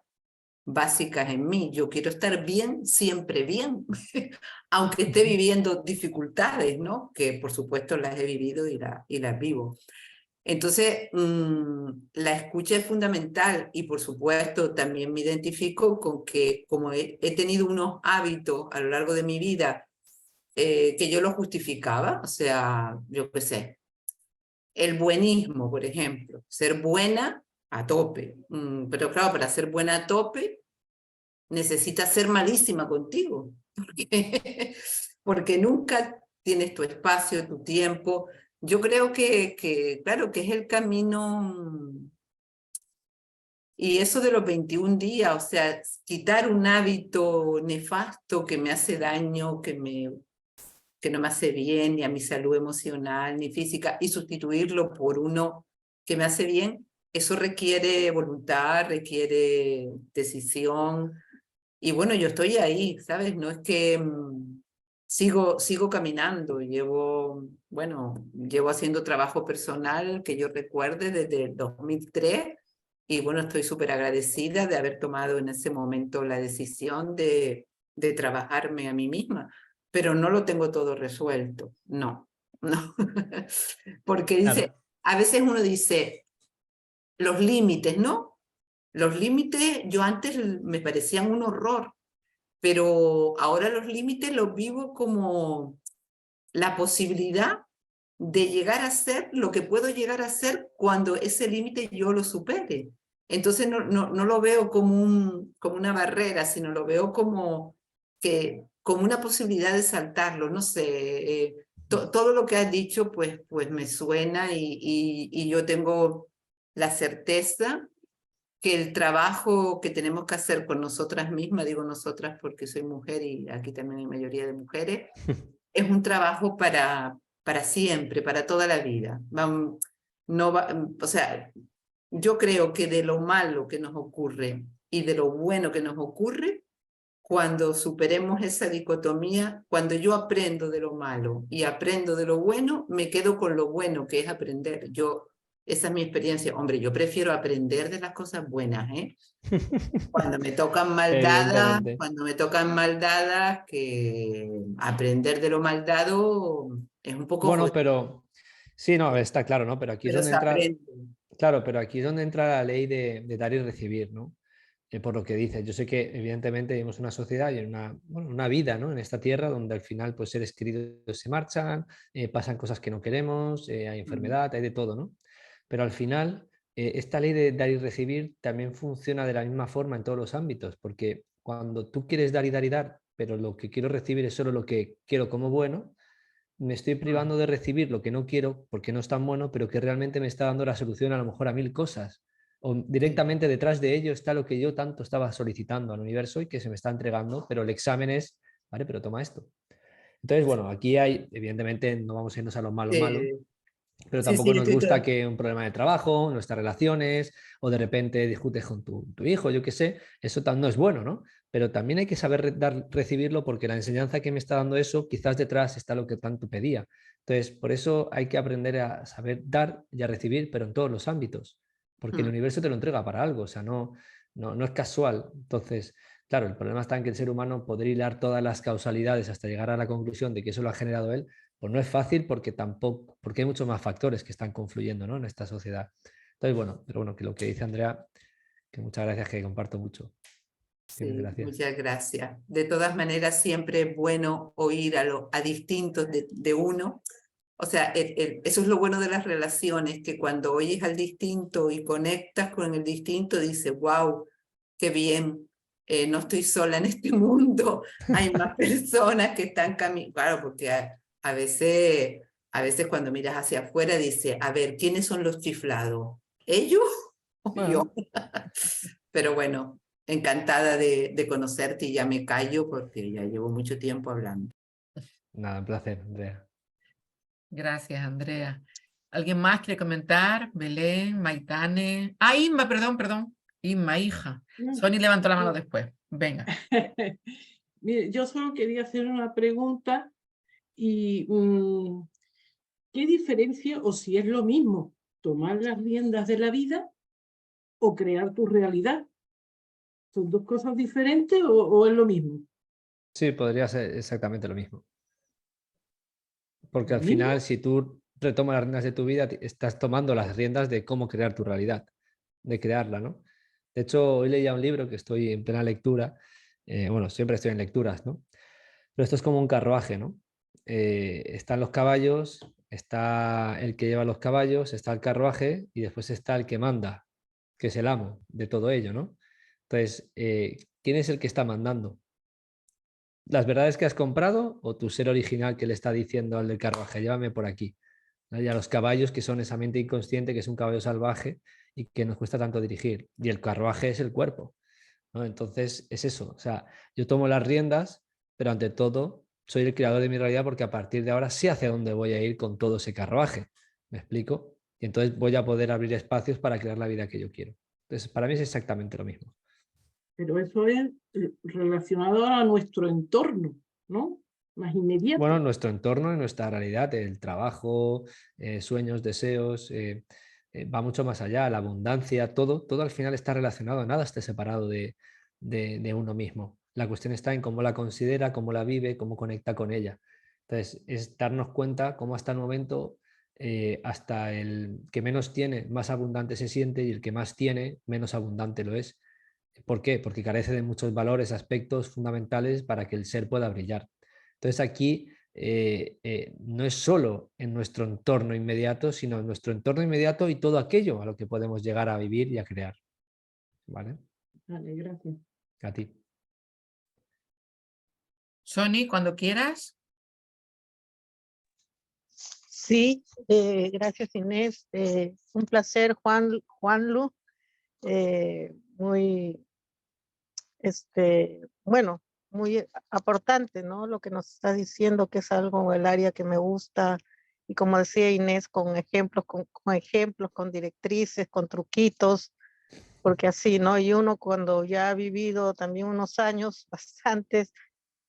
básicas en mí. Yo quiero estar bien, siempre bien, aunque esté viviendo dificultades, ¿no? Que por supuesto las he vivido y las vivo. Entonces, la escucha es fundamental y por supuesto también me identifico con que como he tenido unos hábitos a lo largo de mi vida que yo los justificaba, o sea, yo qué sé, el buenismo, por ejemplo, ser buena a tope, pero claro, para ser buena a tope necesitas ser malísima contigo, porque nunca tienes tu espacio, tu tiempo. Yo creo claro, que es el camino, y eso de los 21 días, o sea, quitar un hábito nefasto que me hace daño, que no me hace bien, ni a mi salud emocional, ni física, y sustituirlo por uno que me hace bien, eso requiere voluntad, requiere decisión, y bueno, yo estoy ahí, ¿sabes? No es que sigo caminando, llevo haciendo trabajo personal que yo recuerde desde el 2003 y bueno, estoy súper agradecida de haber tomado en ese momento la decisión de trabajarme a mí misma, pero no lo tengo todo resuelto, no. ¿no? Porque dice, Claro. a veces uno dice, los límites, ¿no? Los límites, yo antes me parecían un horror, pero ahora los límites los vivo como la posibilidad de llegar a ser lo que puedo llegar a ser cuando ese límite yo lo supere. Entonces no lo veo como una barrera, sino lo veo como una posibilidad de saltarlo. No sé, todo lo que has dicho pues me suena y yo tengo la certeza que el trabajo que tenemos que hacer con nosotras mismas, digo nosotras porque soy mujer y aquí también hay mayoría de mujeres, es un trabajo para siempre, para toda la vida. No va, o sea, yo creo que de lo malo que nos ocurre y de lo bueno que nos ocurre, cuando superemos esa dicotomía, cuando yo aprendo de lo malo y aprendo de lo bueno, me quedo con lo bueno, que es aprender. Esa es mi experiencia. Hombre, yo prefiero aprender de las cosas buenas, ¿eh? Evidentemente. Cuando me tocan mal dadas, que aprender de lo mal dado es un poco Bueno, jodido, pero sí, no, está claro, ¿no? Pero aquí es pero donde se entra, aprende. claro, pero aquí es donde entra la ley de dar y recibir, ¿no? Por lo que dices, yo sé que evidentemente vivimos una sociedad y bueno, una vida, ¿no? En esta tierra donde al final pues seres queridos se marchan, pasan cosas que no queremos, hay enfermedad, hay de todo, ¿no? Pero al final, esta ley de dar y recibir también funciona de la misma forma en todos los ámbitos, porque cuando tú quieres dar y dar y dar, pero lo que quiero recibir es solo lo que quiero como bueno, me estoy privando de recibir lo que no quiero porque no es tan bueno, pero que realmente me está dando la solución a lo mejor a 1000 cosas. O Sí, directamente detrás de ello está lo que yo tanto estaba solicitando al universo y que se me está entregando, pero el examen es, vale, pero toma esto. Entonces, bueno, aquí hay, evidentemente, no vamos a irnos a lo malo malo, sí, pero sí, tampoco sí, nos estoy gusta toda- que un problema de trabajo, nuestras relaciones, o de repente discutes con tu hijo, yo qué sé, eso no es bueno, ¿no? Pero también hay que saber recibirlo porque la enseñanza que me está dando eso, quizás detrás está lo que tanto pedía. Entonces, por eso hay que aprender a saber dar y a recibir, pero en todos los ámbitos, porque el Mm. universo te lo entrega para algo, o sea, no es casual. Entonces, claro, el problema está en que el ser humano podría hilar todas las causalidades hasta llegar a la conclusión de que eso lo ha generado él, pues no es fácil porque hay muchos más factores que están confluyendo, ¿no? En esta sociedad. Entonces, bueno, pero bueno, que lo que dice Andrea, que muchas gracias, que comparto mucho. Tienes Sí, gracias. muchas gracias. De todas maneras, siempre es bueno oír a distintos de uno. O sea, eso es lo bueno de las relaciones, que cuando oyes al distinto y conectas con el distinto, dices, wow, qué bien, no estoy sola en este mundo, hay más personas que están caminando. Claro, porque a veces cuando miras hacia afuera, dices, a ver, ¿quiénes son los chiflados? ¿Ellos o yo? Bueno, Pero bueno, encantada de conocerte y ya me callo porque ya llevo mucho tiempo hablando. nada, un placer, Andrea. Gracias, Andrea. ¿Alguien más quiere comentar? Belén, Maitane. Ah, Inma, perdón. Inma, hija. Sony levantó la mano después. Venga. Mire, yo solo quería hacer una pregunta y ¿qué diferencia o si es lo mismo tomar las riendas de la vida o crear tu realidad? ¿Son dos cosas diferentes o es lo mismo? Sí, podría ser exactamente lo mismo. Porque ¿Lo al mismo? final, si tú retomas las riendas de tu vida, estás tomando las riendas de cómo crear tu realidad, de crearla, ¿no? De hecho, hoy leía un libro que estoy en plena lectura. Bueno, siempre estoy en lecturas, ¿no? Pero esto es como un carruaje, ¿no? Están los caballos, está el que lleva los caballos, está el carruaje y después está el que manda, que es el amo de todo ello, ¿no? Entonces, ¿quién es el que está mandando? ¿Las verdades que has comprado o tu ser original que le está diciendo al del carruaje, llévame por aquí? ¿No? Y a los caballos, que son esa mente inconsciente, que es un caballo salvaje y que nos cuesta tanto dirigir. Y el carruaje es el cuerpo, ¿no? Entonces, es eso. O sea, yo tomo las riendas, pero ante todo, soy el creador de mi realidad porque a partir de ahora sé hacia dónde voy a ir con todo ese carruaje. ¿Me explico? Y entonces voy a poder abrir espacios para crear la vida que yo quiero. Entonces, para mí es exactamente lo mismo. Pero eso es relacionado a nuestro entorno, ¿no? Más Bueno, inmediato. nuestro entorno y nuestra realidad, el trabajo, sueños, deseos, va mucho más allá, la abundancia, todo al final está relacionado, nada está separado de uno mismo. La cuestión está en cómo la considera, cómo la vive, cómo conecta con ella. Entonces, es darnos cuenta cómo hasta el momento, hasta el que menos tiene, más abundante se siente, y el que más tiene, menos abundante lo es. ¿Por qué? Porque carece de muchos valores, aspectos fundamentales para que el ser pueda brillar. Entonces aquí no es solo en nuestro entorno inmediato, sino en nuestro entorno inmediato y todo aquello a lo que podemos llegar a vivir y a crear. ¿Vale? Vale, gracias. A ti. Sony, cuando quieras. Sí, gracias Inés. Un placer, Juanlu. Muy, bueno, muy aportante, ¿no? Lo que nos está diciendo, que es algo, el área que me gusta. Y como decía Inés, con ejemplos, con directrices, con truquitos, porque así, ¿no? Y uno cuando ya ha vivido también unos años, bastantes,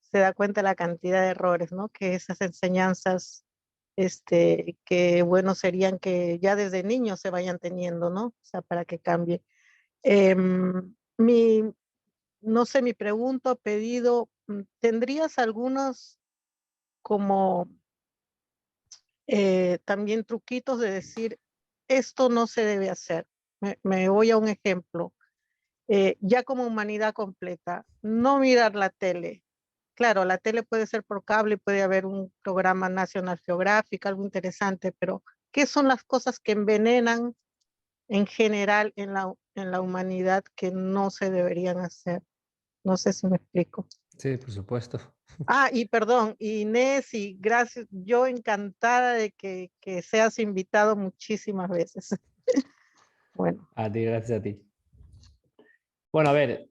se da cuenta de la cantidad de errores, ¿no? Que esas enseñanzas, que bueno serían que ya desde niños se vayan teniendo, ¿no? O sea, para que cambie. Mi, no sé, mi pregunta, pedido, ¿tendrías algunos como también truquitos de decir, esto no se debe hacer? Me voy a un ejemplo. Ya como humanidad completa, no mirar la tele. Claro, la tele puede ser por cable, puede haber un programa National Geographic, algo interesante, pero ¿qué son las cosas que envenenan en general en la humanidad que no se deberían hacer? No sé si me explico. Sí, por supuesto. Ah, y perdón, Inés, y gracias, yo encantada de que seas invitado muchísimas veces. Bueno. A ti, gracias a ti. Bueno, a ver,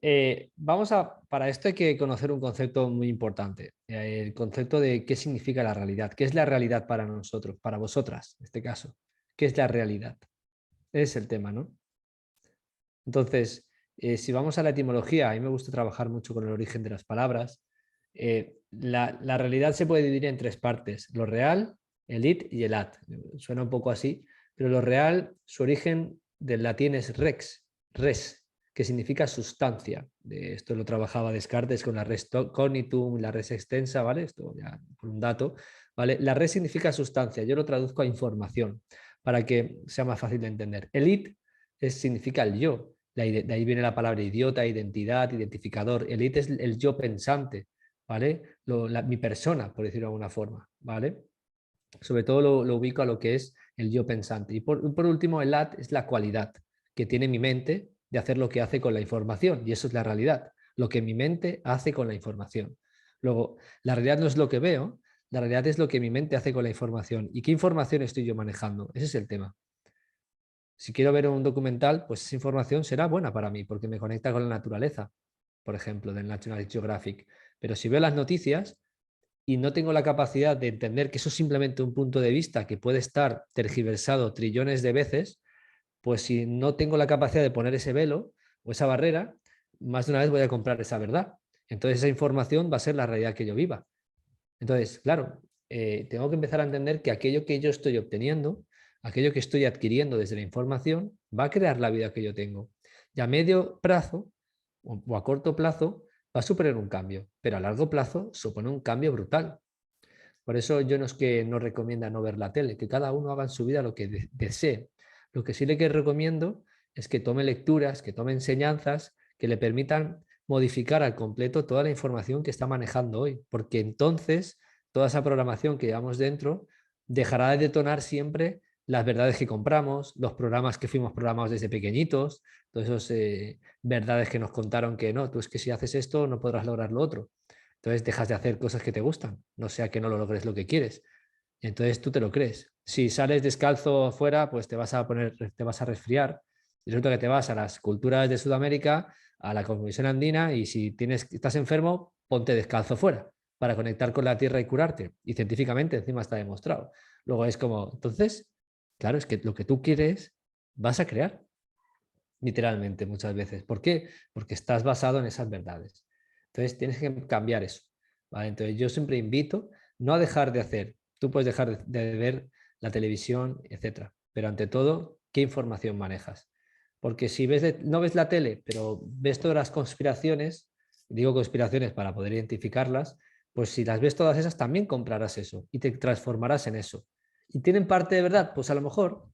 para esto hay que conocer un concepto muy importante, el concepto de qué significa la realidad, qué es la realidad para nosotros, para vosotras, en este caso, qué es la realidad. Ese es el tema, ¿no? Entonces, si vamos a la etimología, a mí me gusta trabajar mucho con el origen de las palabras. La realidad se puede dividir en tres partes: lo real, el id y el ad. Suena un poco así, pero lo real, su origen del latín es rex, res, que significa sustancia. Esto lo trabajaba Descartes con la res cognitum, la res extensa, ¿vale? Esto ya por un dato, ¿vale? La res significa sustancia, yo lo traduzco a información para que sea más fácil de entender. El id significa el yo. De ahí viene la palabra idiota, identidad, identificador. El id es el yo pensante, ¿vale? Mi persona, por decirlo de alguna forma, ¿vale? Sobre todo lo ubico a lo que es el yo pensante. Y por último, el ad es la cualidad que tiene mi mente de hacer lo que hace con la información. Y eso es la realidad, lo que mi mente hace con la información. Luego, la realidad no es lo que veo, la realidad es lo que mi mente hace con la información. ¿Y qué información estoy yo manejando? Ese es el tema. Si quiero ver un documental, pues esa información será buena para mí porque me conecta con la naturaleza, por ejemplo, del National Geographic. Pero si veo las noticias y no tengo la capacidad de entender que eso es simplemente un punto de vista que puede estar tergiversado trillones de veces, pues si no tengo la capacidad de poner ese velo o esa barrera, más de una vez voy a comprar esa verdad. Entonces esa información va a ser la realidad que yo viva. Entonces, claro, tengo que empezar a entender que aquello que yo estoy obteniendo, aquello que estoy adquiriendo desde la información, va a crear la vida que yo tengo. Y a medio plazo o a corto plazo va a suponer un cambio, pero a largo plazo supone un cambio brutal. Por eso yo no es que no recomienda no ver la tele, que cada uno haga en su vida lo que desee. Lo que sí le que recomiendo es que tome lecturas, que tome enseñanzas que le permitan modificar al completo toda la información que está manejando hoy, porque entonces toda esa programación que llevamos dentro dejará de detonar siempre las verdades que compramos, los programas que fuimos programados desde pequeñitos, todas esas verdades que nos contaron que no, tú es que si haces esto no podrás lograr lo otro. Entonces dejas de hacer cosas que te gustan, no sea que no lo logres lo que quieres. Entonces tú te lo crees. Si sales descalzo afuera, pues te vas a resfriar. Y resulta que te vas a las culturas de Sudamérica, a la cosmovisión andina, y si estás enfermo, ponte descalzo fuera para conectar con la tierra y curarte. Y científicamente encima está demostrado. Luego es como, entonces, claro, es que lo que tú quieres vas a crear, literalmente muchas veces. ¿Por qué? Porque estás basado en esas verdades. Entonces tienes que cambiar eso, ¿vale? Entonces yo siempre invito no a dejar de hacer. Tú puedes dejar de ver la televisión, etcétera, pero ante todo, ¿qué información manejas? Porque si no ves la tele, pero ves todas las conspiraciones, digo conspiraciones para poder identificarlas, Pues si las ves todas esas, también comprarás eso y te transformarás en eso. ¿Y tienen parte de verdad? Pues a lo mejor.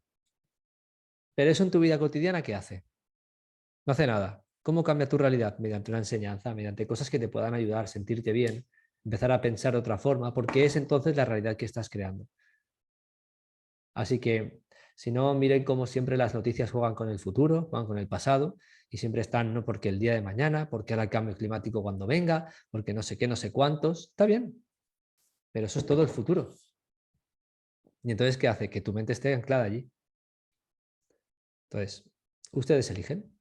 Pero eso en tu vida cotidiana, ¿qué hace? No hace nada. ¿Cómo cambia tu realidad? Mediante una enseñanza, mediante cosas que te puedan ayudar a sentirte bien, empezar a pensar de otra forma, porque es entonces la realidad que estás creando. Así que, si no, miren cómo siempre las noticias juegan con el futuro, juegan con el pasado, y siempre están, no porque el día de mañana, porque ahora el cambio climático cuando venga, porque no sé qué, no sé cuántos. Está bien, pero eso es todo el futuro. Y entonces, ¿qué hace? Que tu mente esté anclada allí. Entonces, ustedes eligen.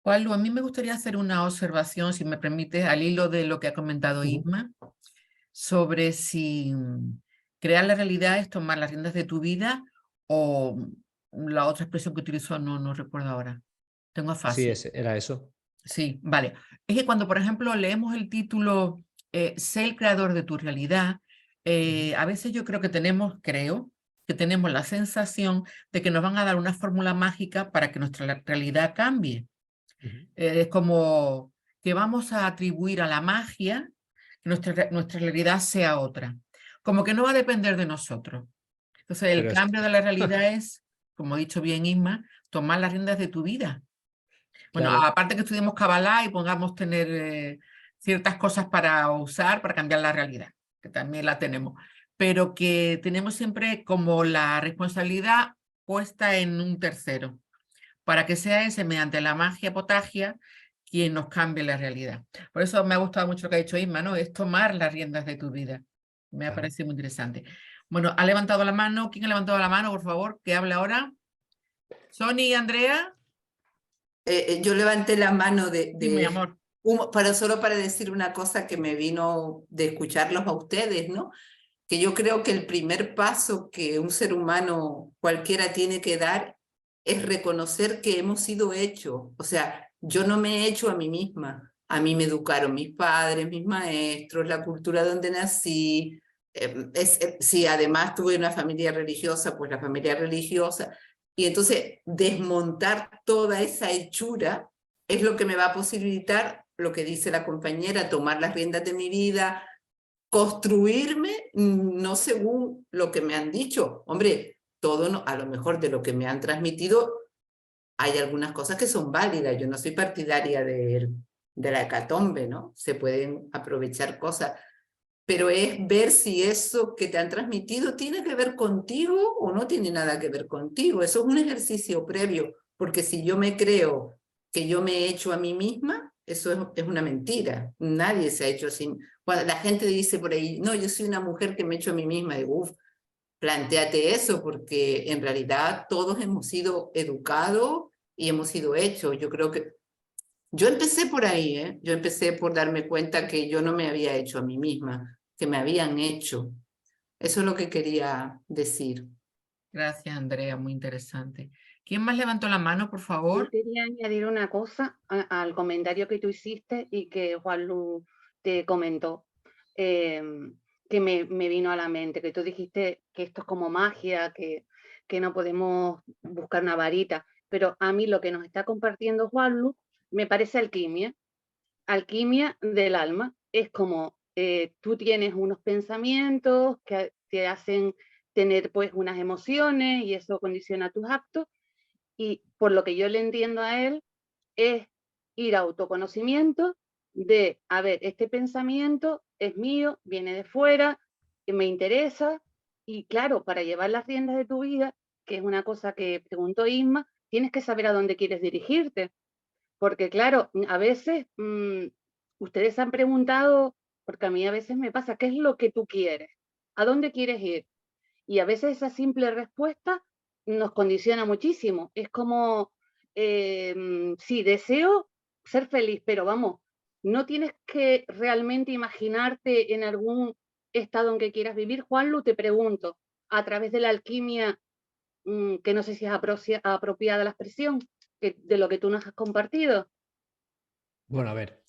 Juanlu, a mí me gustaría hacer una observación, si me permite, al hilo de lo que ha comentado Isma, sobre si crear la realidad es tomar las riendas de tu vida o la otra expresión que utilizó no recuerdo ahora. Tengo Sí, fácil. era eso. Sí, vale. Es que cuando, por ejemplo, leemos el título Sé el creador de tu realidad, a veces yo creo que tenemos la sensación de que nos van a dar una fórmula mágica para que nuestra realidad cambie. Es como que vamos a atribuir a la magia que nuestra realidad sea otra. Como que no va a depender de nosotros. Entonces, el Pero es cambio de la realidad es, como ha dicho bien Isma, tomar las riendas de tu vida. Bueno, claro, aparte que estudiemos Kabbalah y pongamos tener ciertas cosas para usar para cambiar la realidad, que también la tenemos, pero que tenemos siempre como la responsabilidad puesta en un tercero, para que sea ese, mediante la magia potagia, quien nos cambie la realidad. Por eso me ha gustado mucho lo que ha dicho Isma, ¿no? Es tomar las riendas de tu vida. Me ha claro. parecido muy interesante. Bueno, ha levantado la mano. ¿Quién ha levantado la mano, por favor? Que hable ahora. ¿Sony y Andrea? Yo levanté la mano Sí, mi amor. solo para decir una cosa que me vino de escucharlos a ustedes, ¿no? Que yo creo que el primer paso que un ser humano cualquiera tiene que dar es reconocer que hemos sido hechos. O sea, yo no me he hecho a mí misma. A mí me educaron mis padres, mis maestros, la cultura donde nací. Si además tuve una familia religiosa, pues la familia religiosa. Y entonces desmontar toda esa hechura es lo que me va a posibilitar, lo que dice la compañera, tomar las riendas de mi vida, construirme no según lo que me han dicho. Hombre, todo no, a lo mejor de lo que me han transmitido hay algunas cosas que son válidas. Yo no soy partidaria de la hecatombe, ¿no? Se pueden aprovechar cosas, pero es ver si eso que te han transmitido tiene que ver contigo o no tiene nada que ver contigo. Eso es un ejercicio previo, porque si yo me creo que yo me he hecho a mí misma, eso es una mentira. Nadie se ha hecho así. Cuando la gente dice por ahí, no, yo soy una mujer que me he hecho a mí misma, digo, uff, plantéate eso, porque en realidad todos hemos sido educados y hemos sido hechos. Yo creo que yo empecé por ahí, ¿eh? Yo empecé por darme cuenta que yo no me había hecho a mí misma, que me habían hecho. Eso es lo que quería decir. Gracias, Andrea, muy interesante. ¿Quién más levantó la mano, por Yo favor? quería añadir una cosa al comentario que tú hiciste y que Juanlu te comentó, que me vino a la mente, que tú dijiste que esto es como magia, que no podemos buscar una varita, pero a mí lo que nos está compartiendo Juanlu me parece alquimia del alma. Es como tú tienes unos pensamientos que te hacen tener pues unas emociones y eso condiciona tus actos, y por lo que yo le entiendo a él es ir a autoconocimiento de, a ver, este pensamiento es mío, viene de fuera, me interesa, y claro, para llevar las riendas de tu vida, que es una cosa que preguntó Isma, tienes que saber a dónde quieres dirigirte, porque claro, a veces ustedes han preguntado, porque a mí a veces me pasa, ¿qué es lo que tú quieres? ¿A dónde quieres ir? Y a veces esa simple respuesta nos condiciona muchísimo. Es como, sí, deseo ser feliz, pero vamos, no tienes que realmente imaginarte en algún estado en que quieras vivir. Juanlu, te pregunto, a través de la alquimia, que no sé si es apropiada la expresión, de lo que tú nos has compartido. Bueno, a ver.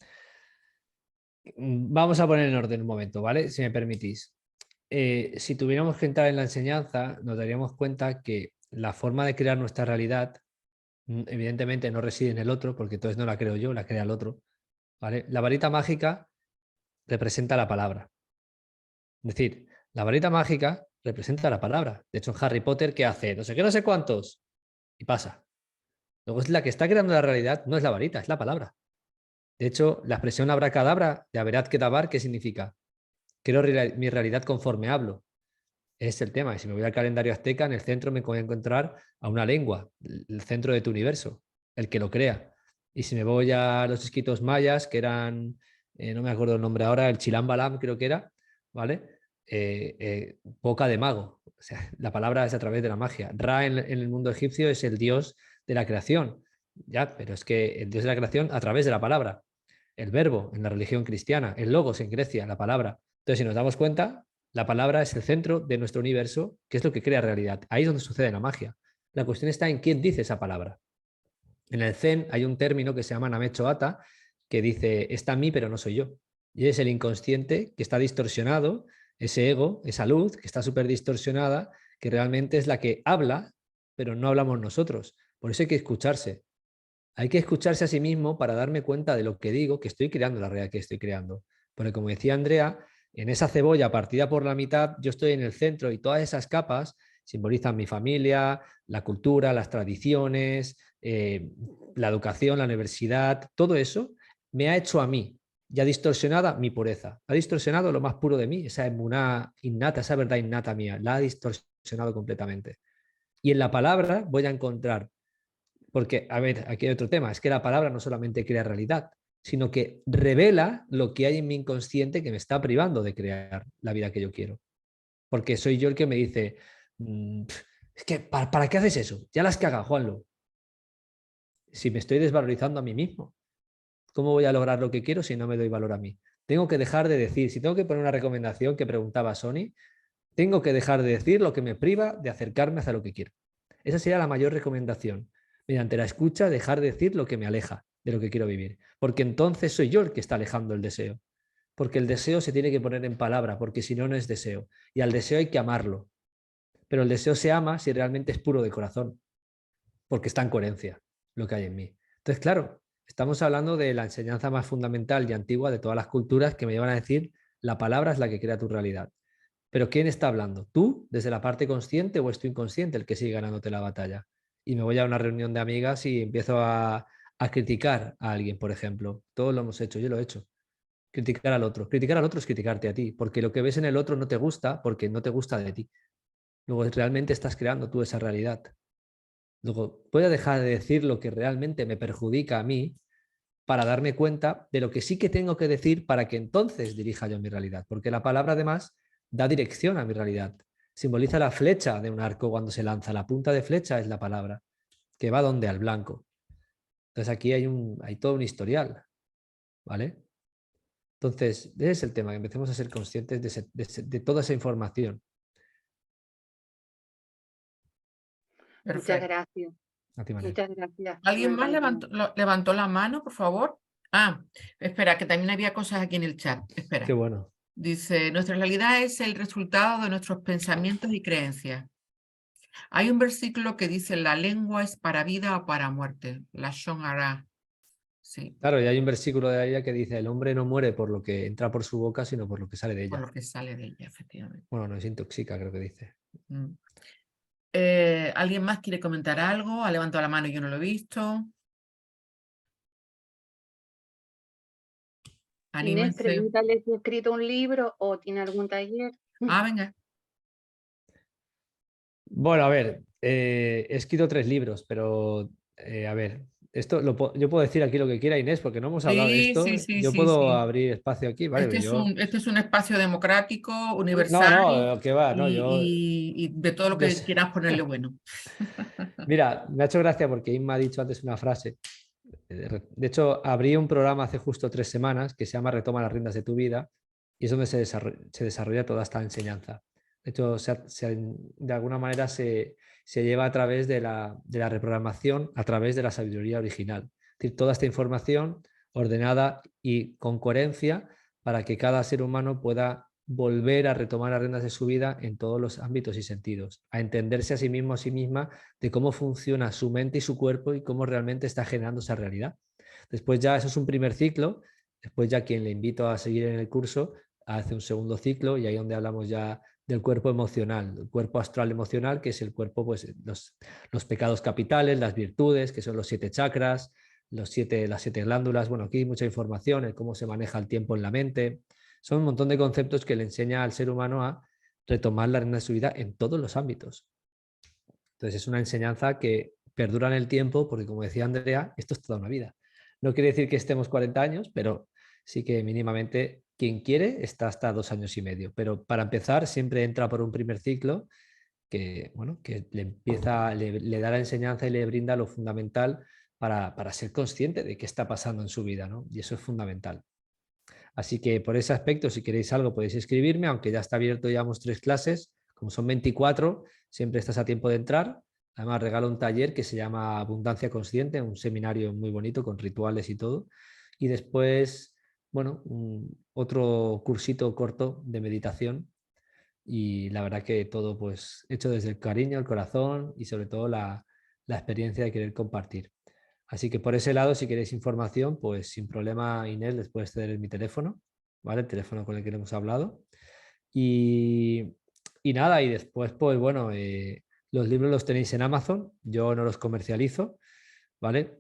Vamos a poner en orden un momento, ¿vale? Si me permitís. Si tuviéramos que entrar en la enseñanza, nos daríamos cuenta que la forma de crear nuestra realidad, evidentemente no reside en el otro, porque entonces no la creo yo, la crea el otro, ¿vale? La varita mágica representa la palabra. Es decir, la varita mágica representa la palabra. De hecho, en Harry Potter, ¿qué hace? No sé qué, no sé cuántos. Y pasa. Luego es la que está creando la realidad, no es la varita, es la palabra. De hecho, la expresión abracadabra de Averad Kedabar, ¿qué significa? Creo mi realidad conforme hablo. Es el tema. Si me voy al calendario azteca, en el centro me voy a encontrar a una lengua, el centro de tu universo, el que lo crea. Y si me voy a los escritos mayas, que eran, no me acuerdo el nombre ahora, el Chilam Balam creo que era, ¿vale? Boca de mago. O sea, la palabra es a través de la magia. Ra en el mundo egipcio es el dios de la creación. Ya, pero es que el dios de la creación a través de la palabra. El verbo en la religión cristiana, el logos en Grecia, la palabra. Entonces, si nos damos cuenta, la palabra es el centro de nuestro universo, que es lo que crea realidad. Ahí es donde sucede la magia. La cuestión está en quién dice esa palabra. En el Zen hay un término que se llama Namechoata, que dice, está en mí, pero no soy yo. Y es el inconsciente que está distorsionado, ese ego, esa luz que está súper distorsionada, que realmente es la que habla, pero no hablamos nosotros. Por eso hay que escucharse. Hay que escucharse a sí mismo para darme cuenta de lo que digo, que estoy creando la realidad que estoy creando. Porque como decía Andrea, en esa cebolla partida por la mitad, yo estoy en el centro y todas esas capas simbolizan mi familia, la cultura, las tradiciones, la educación, la universidad, todo eso me ha hecho a mí, y ha distorsionado mi pureza, ha distorsionado lo más puro de mí, esa emuná innata, esa verdad innata mía, la ha distorsionado completamente. Y en la palabra voy a encontrar, porque, a ver, aquí hay otro tema, es que la palabra no solamente crea realidad, sino que revela lo que hay en mi inconsciente que me está privando de crear la vida que yo quiero. Porque soy yo el que me dice, es que, ¿para qué haces eso? Ya la has cagado, Juanlo. Si me estoy desvalorizando a mí mismo, ¿cómo voy a lograr lo que quiero si no me doy valor a mí? Tengo que dejar de decir, si tengo que poner una recomendación que preguntaba Sony, tengo que dejar de decir lo que me priva de acercarme hacia lo que quiero. Esa sería la mayor recomendación. Mediante la escucha, dejar de decir lo que me aleja de lo que quiero vivir. Porque entonces soy yo el que está alejando el deseo. Porque el deseo se tiene que poner en palabra, porque si no, no es deseo. Y al deseo hay que amarlo. Pero el deseo se ama si realmente es puro de corazón, porque está en coherencia lo que hay en mí. Entonces, claro, estamos hablando de la enseñanza más fundamental y antigua de todas las culturas que me llevan a decir, la palabra es la que crea tu realidad. Pero ¿quién está hablando? ¿Tú, desde la parte consciente o es tu inconsciente el que sigue ganándote la batalla? Y me voy a una reunión de amigas y empiezo a criticar a alguien, por ejemplo. Todos lo hemos hecho, yo lo he hecho. Criticar al otro. Criticar al otro es criticarte a ti, porque lo que ves en el otro no te gusta porque no te gusta de ti. Luego realmente estás creando tú esa realidad. Luego voy a dejar de decir lo que realmente me perjudica a mí para darme cuenta de lo que sí que tengo que decir para que entonces dirija yo mi realidad. Porque la palabra además da dirección a mi realidad. Simboliza la flecha de un arco cuando se lanza. La punta de flecha es la palabra, que va donde al blanco. Entonces aquí hay todo un historial, ¿vale? Entonces, ese es el tema, que empecemos a ser conscientes de toda esa información. Muchas Perfecto. gracias. A ti, Manuel. Muchas gracias. ¿Alguien Me más encantó. levantó la mano, por favor? Ah, espera, que también había cosas aquí en el chat. Espera. Qué bueno. Dice, nuestra realidad es el resultado de nuestros pensamientos y creencias. Hay un versículo que dice, la lengua es para vida o para muerte. La Lashon Hara. Sí, Claro, y hay un versículo de ella que dice, el hombre no muere por lo que entra por su boca, sino por lo que sale de por ella. lo que sale de ella, efectivamente. Bueno, no, es intoxica, creo que dice. Mm. ¿Alguien más quiere comentar algo? Ha levantado la mano y yo no lo he visto. Inés, Anímense. pregúntale si ha escrito un libro o tiene algún taller. Ah, venga. Bueno, a ver, he escrito 3 libros, pero a ver, esto yo puedo decir aquí lo que quiera, Inés, porque no hemos hablado de Sí, esto. sí, sí, Yo sí, puedo sí. abrir espacio aquí, ¿vale? Este es un espacio democrático, No, universal no, que va, no, y de todo lo yo que sé. quieras ponerle bueno. Mira, me ha hecho gracia porque Inma ha dicho antes una frase. De hecho, abrí un programa hace justo 3 semanas que se llama Retoma las riendas de tu vida y es donde se desarrolla toda esta enseñanza. De hecho, de alguna manera se lleva a través de la reprogramación, a través de la sabiduría original. Es decir, toda esta información ordenada y con coherencia para que cada ser humano pueda volver a retomar las riendas de su vida en todos los ámbitos y sentidos, a entenderse a sí mismo, a sí misma, de cómo funciona su mente y su cuerpo y cómo realmente está generando esa realidad. Después ya eso es un primer ciclo, Después ya quien le invito a seguir en el curso hace un segundo ciclo y ahí donde hablamos ya del cuerpo emocional, el cuerpo astral emocional, que es el cuerpo, pues los pecados capitales, las virtudes, que son los 7 chakras, las 7 glándulas. Bueno, aquí hay mucha información en cómo se maneja el tiempo en la mente. Son un montón de conceptos que le enseña al ser humano a retomar la rienda de su vida en todos los ámbitos. Entonces es una enseñanza que perdura en el tiempo porque, como decía Andrea, esto es toda una vida. No quiere decir que estemos 40 años, pero sí que mínimamente quien quiere está hasta 2 años y medio. Pero para empezar siempre entra por un primer ciclo que, bueno, que le da la enseñanza y le brinda lo fundamental para ser consciente de qué está pasando en su vida, ¿no? Y eso es fundamental. Así que por ese aspecto, si queréis algo, podéis escribirme, aunque ya está abierto, llevamos 3 clases, como son 24, siempre estás a tiempo de entrar. Además, regalo un taller que se llama Abundancia Consciente, un seminario muy bonito con rituales y todo. Y después, bueno, otro cursito corto de meditación. Y la verdad que todo pues hecho desde el cariño, el corazón y sobre todo la experiencia de querer compartir. Así que por ese lado, si queréis información, pues sin problema, Inés, les puedes ceder mi teléfono, ¿vale? El teléfono con el que hemos hablado. Y nada, y después, pues bueno, los libros los tenéis en Amazon, yo no los comercializo, ¿vale?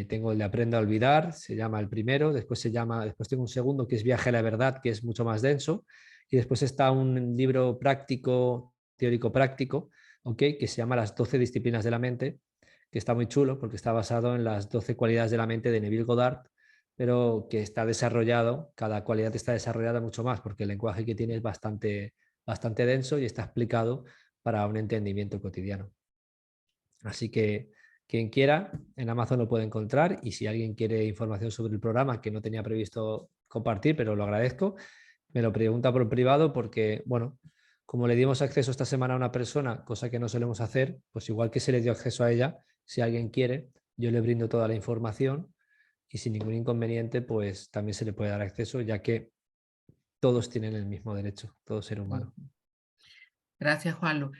Tengo el de Aprenda a Olvidar, se llama el primero, después tengo un segundo que es Viaje a la Verdad, que es mucho más denso, y después está un libro práctico, teórico práctico, ¿ok? Que se llama Las 12 disciplinas de la mente, que está muy chulo porque está basado en las 12 cualidades de la mente de Neville Goddard, pero que está desarrollado, cada cualidad está desarrollada mucho más porque el lenguaje que tiene es bastante denso y está explicado para un entendimiento cotidiano. Así que quien quiera, en Amazon lo puede encontrar, y si alguien quiere información sobre el programa que no tenía previsto compartir, pero lo agradezco, me lo pregunta por privado porque, bueno, como le dimos acceso esta semana a una persona, cosa que no solemos hacer, pues igual que se le dio acceso a ella, si alguien quiere, yo le brindo toda la información y sin ningún inconveniente, pues también se le puede dar acceso, ya que todos tienen el mismo derecho, todo ser humano. Gracias, Juanlu.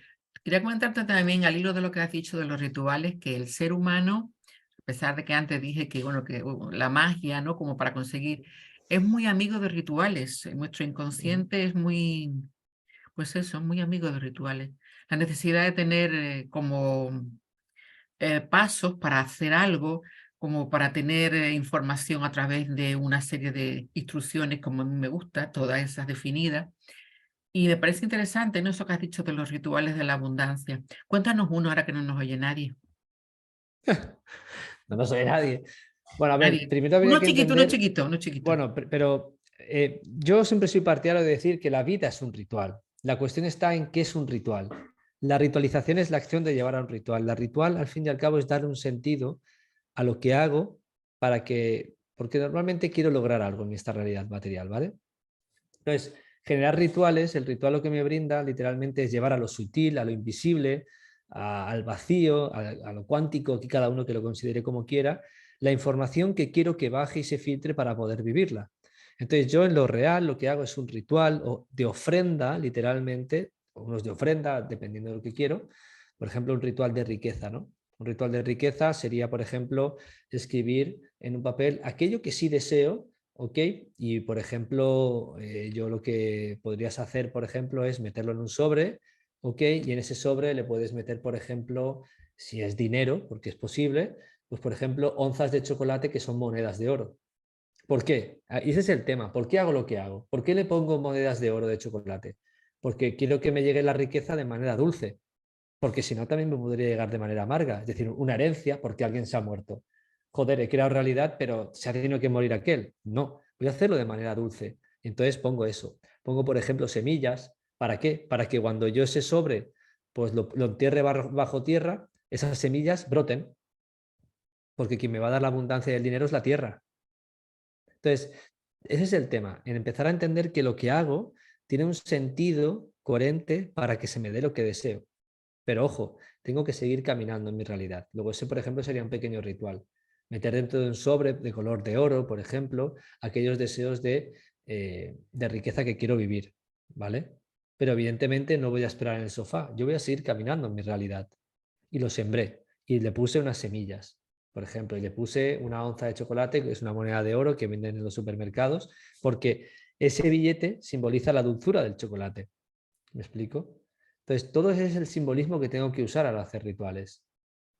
Quería comentarte también, al hilo de lo que has dicho de los rituales, que el ser humano, a pesar de que antes dije que, bueno, que la magia, ¿no? Como para conseguir, es muy amigo de rituales. Nuestro inconsciente es muy, pues eso, muy amigo de rituales. La necesidad de tener como pasos para hacer algo, como para tener información a través de una serie de instrucciones, como a mí me gusta, todas esas definidas. Y me parece interesante, ¿no? Eso que has dicho de los rituales de la abundancia. Cuéntanos uno ahora que no nos oye nadie. No soy nadie. Bueno, a ver, Nadie. primero habría Uno que chiquito, entender... uno chiquito, uno chiquito. Bueno, pero yo siempre soy partidario de decir que la vida es un ritual. La cuestión está en qué es un ritual. La ritualización es la acción de llevar a un ritual. La ritual, al fin y al cabo, es darle un sentido a lo que hago porque normalmente quiero lograr algo en esta realidad material, ¿vale? Entonces, generar rituales, el ritual lo que me brinda literalmente es llevar a lo sutil, a lo invisible, al vacío, a lo cuántico, aquí cada uno que lo considere como quiera, la información que quiero que baje y se filtre para poder vivirla. Entonces yo en lo real lo que hago es un ritual de ofrenda, literalmente, o unos de ofrenda, dependiendo de lo que quiero, por ejemplo un ritual de riqueza, ¿no? Un ritual de riqueza sería, por ejemplo, escribir en un papel aquello que sí deseo, ¿ok? Y, por ejemplo, yo lo que podrías hacer, por ejemplo, es meterlo en un sobre, ¿ok? Y en ese sobre le puedes meter, por ejemplo, si es dinero, porque es posible, pues, por ejemplo, onzas de chocolate que son monedas de oro. ¿Por qué? Y ese es el tema. ¿Por qué hago lo que hago? ¿Por qué le pongo monedas de oro de chocolate? Porque quiero que me llegue la riqueza de manera dulce. Porque si no, también me podría llegar de manera amarga. Es decir, una herencia porque alguien se ha muerto. Joder, he creado realidad, pero se ha tenido que morir aquel. No, voy a hacerlo de manera dulce. Entonces pongo eso. Pongo, por ejemplo, semillas. ¿Para qué? Para que cuando yo ese sobre pues lo entierre bajo tierra, esas semillas broten. Porque quien me va a dar la abundancia del dinero es la tierra. Entonces, ese es el tema, en empezar a entender que lo que hago tiene un sentido coherente para que se me dé lo que deseo. Pero ojo, tengo que seguir caminando en mi realidad. Luego ese, por ejemplo, sería un pequeño ritual. Meter dentro de un sobre de color de oro, por ejemplo, aquellos deseos de riqueza que quiero vivir, ¿vale? Pero evidentemente no voy a esperar en el sofá. Yo voy a seguir caminando en mi realidad. Y lo sembré y le puse unas semillas. por ejemplo, y le puse una onza de chocolate, que es una moneda de oro que venden en los supermercados, porque ese billete simboliza la dulzura del chocolate. ¿Me explico? Entonces, todo ese es el simbolismo que tengo que usar al hacer rituales.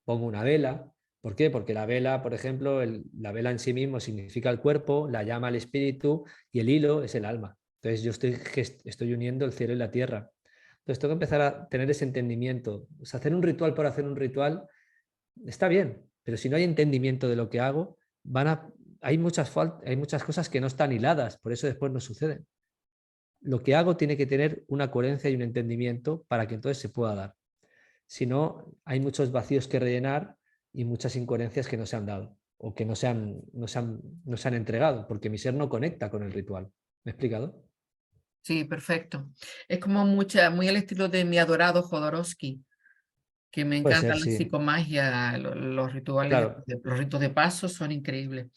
Pongo una vela. ¿Por qué? Porque la vela, por ejemplo, la vela en sí mismo significa el cuerpo, la llama el espíritu y el hilo es el alma. Entonces yo estoy uniendo el cielo y la tierra. Entonces tengo que empezar a tener ese entendimiento. O sea, hacer un ritual por hacer un ritual está bien, pero si no hay entendimiento de lo que hago, hay muchas cosas que no están hiladas, por eso después no suceden. Lo que hago tiene que tener una coherencia y un entendimiento para que entonces se pueda dar. Si no, hay muchos vacíos que rellenar y muchas incoherencias que no se han dado o que no se han entregado, porque mi ser no conecta con el ritual. ¿Me he explicado? Sí, perfecto. Es como muy al estilo de mi adorado Jodorowsky, que me Puede encanta ser, la sí. psicomagia, los rituales, Claro. los ritos de paso son increíbles.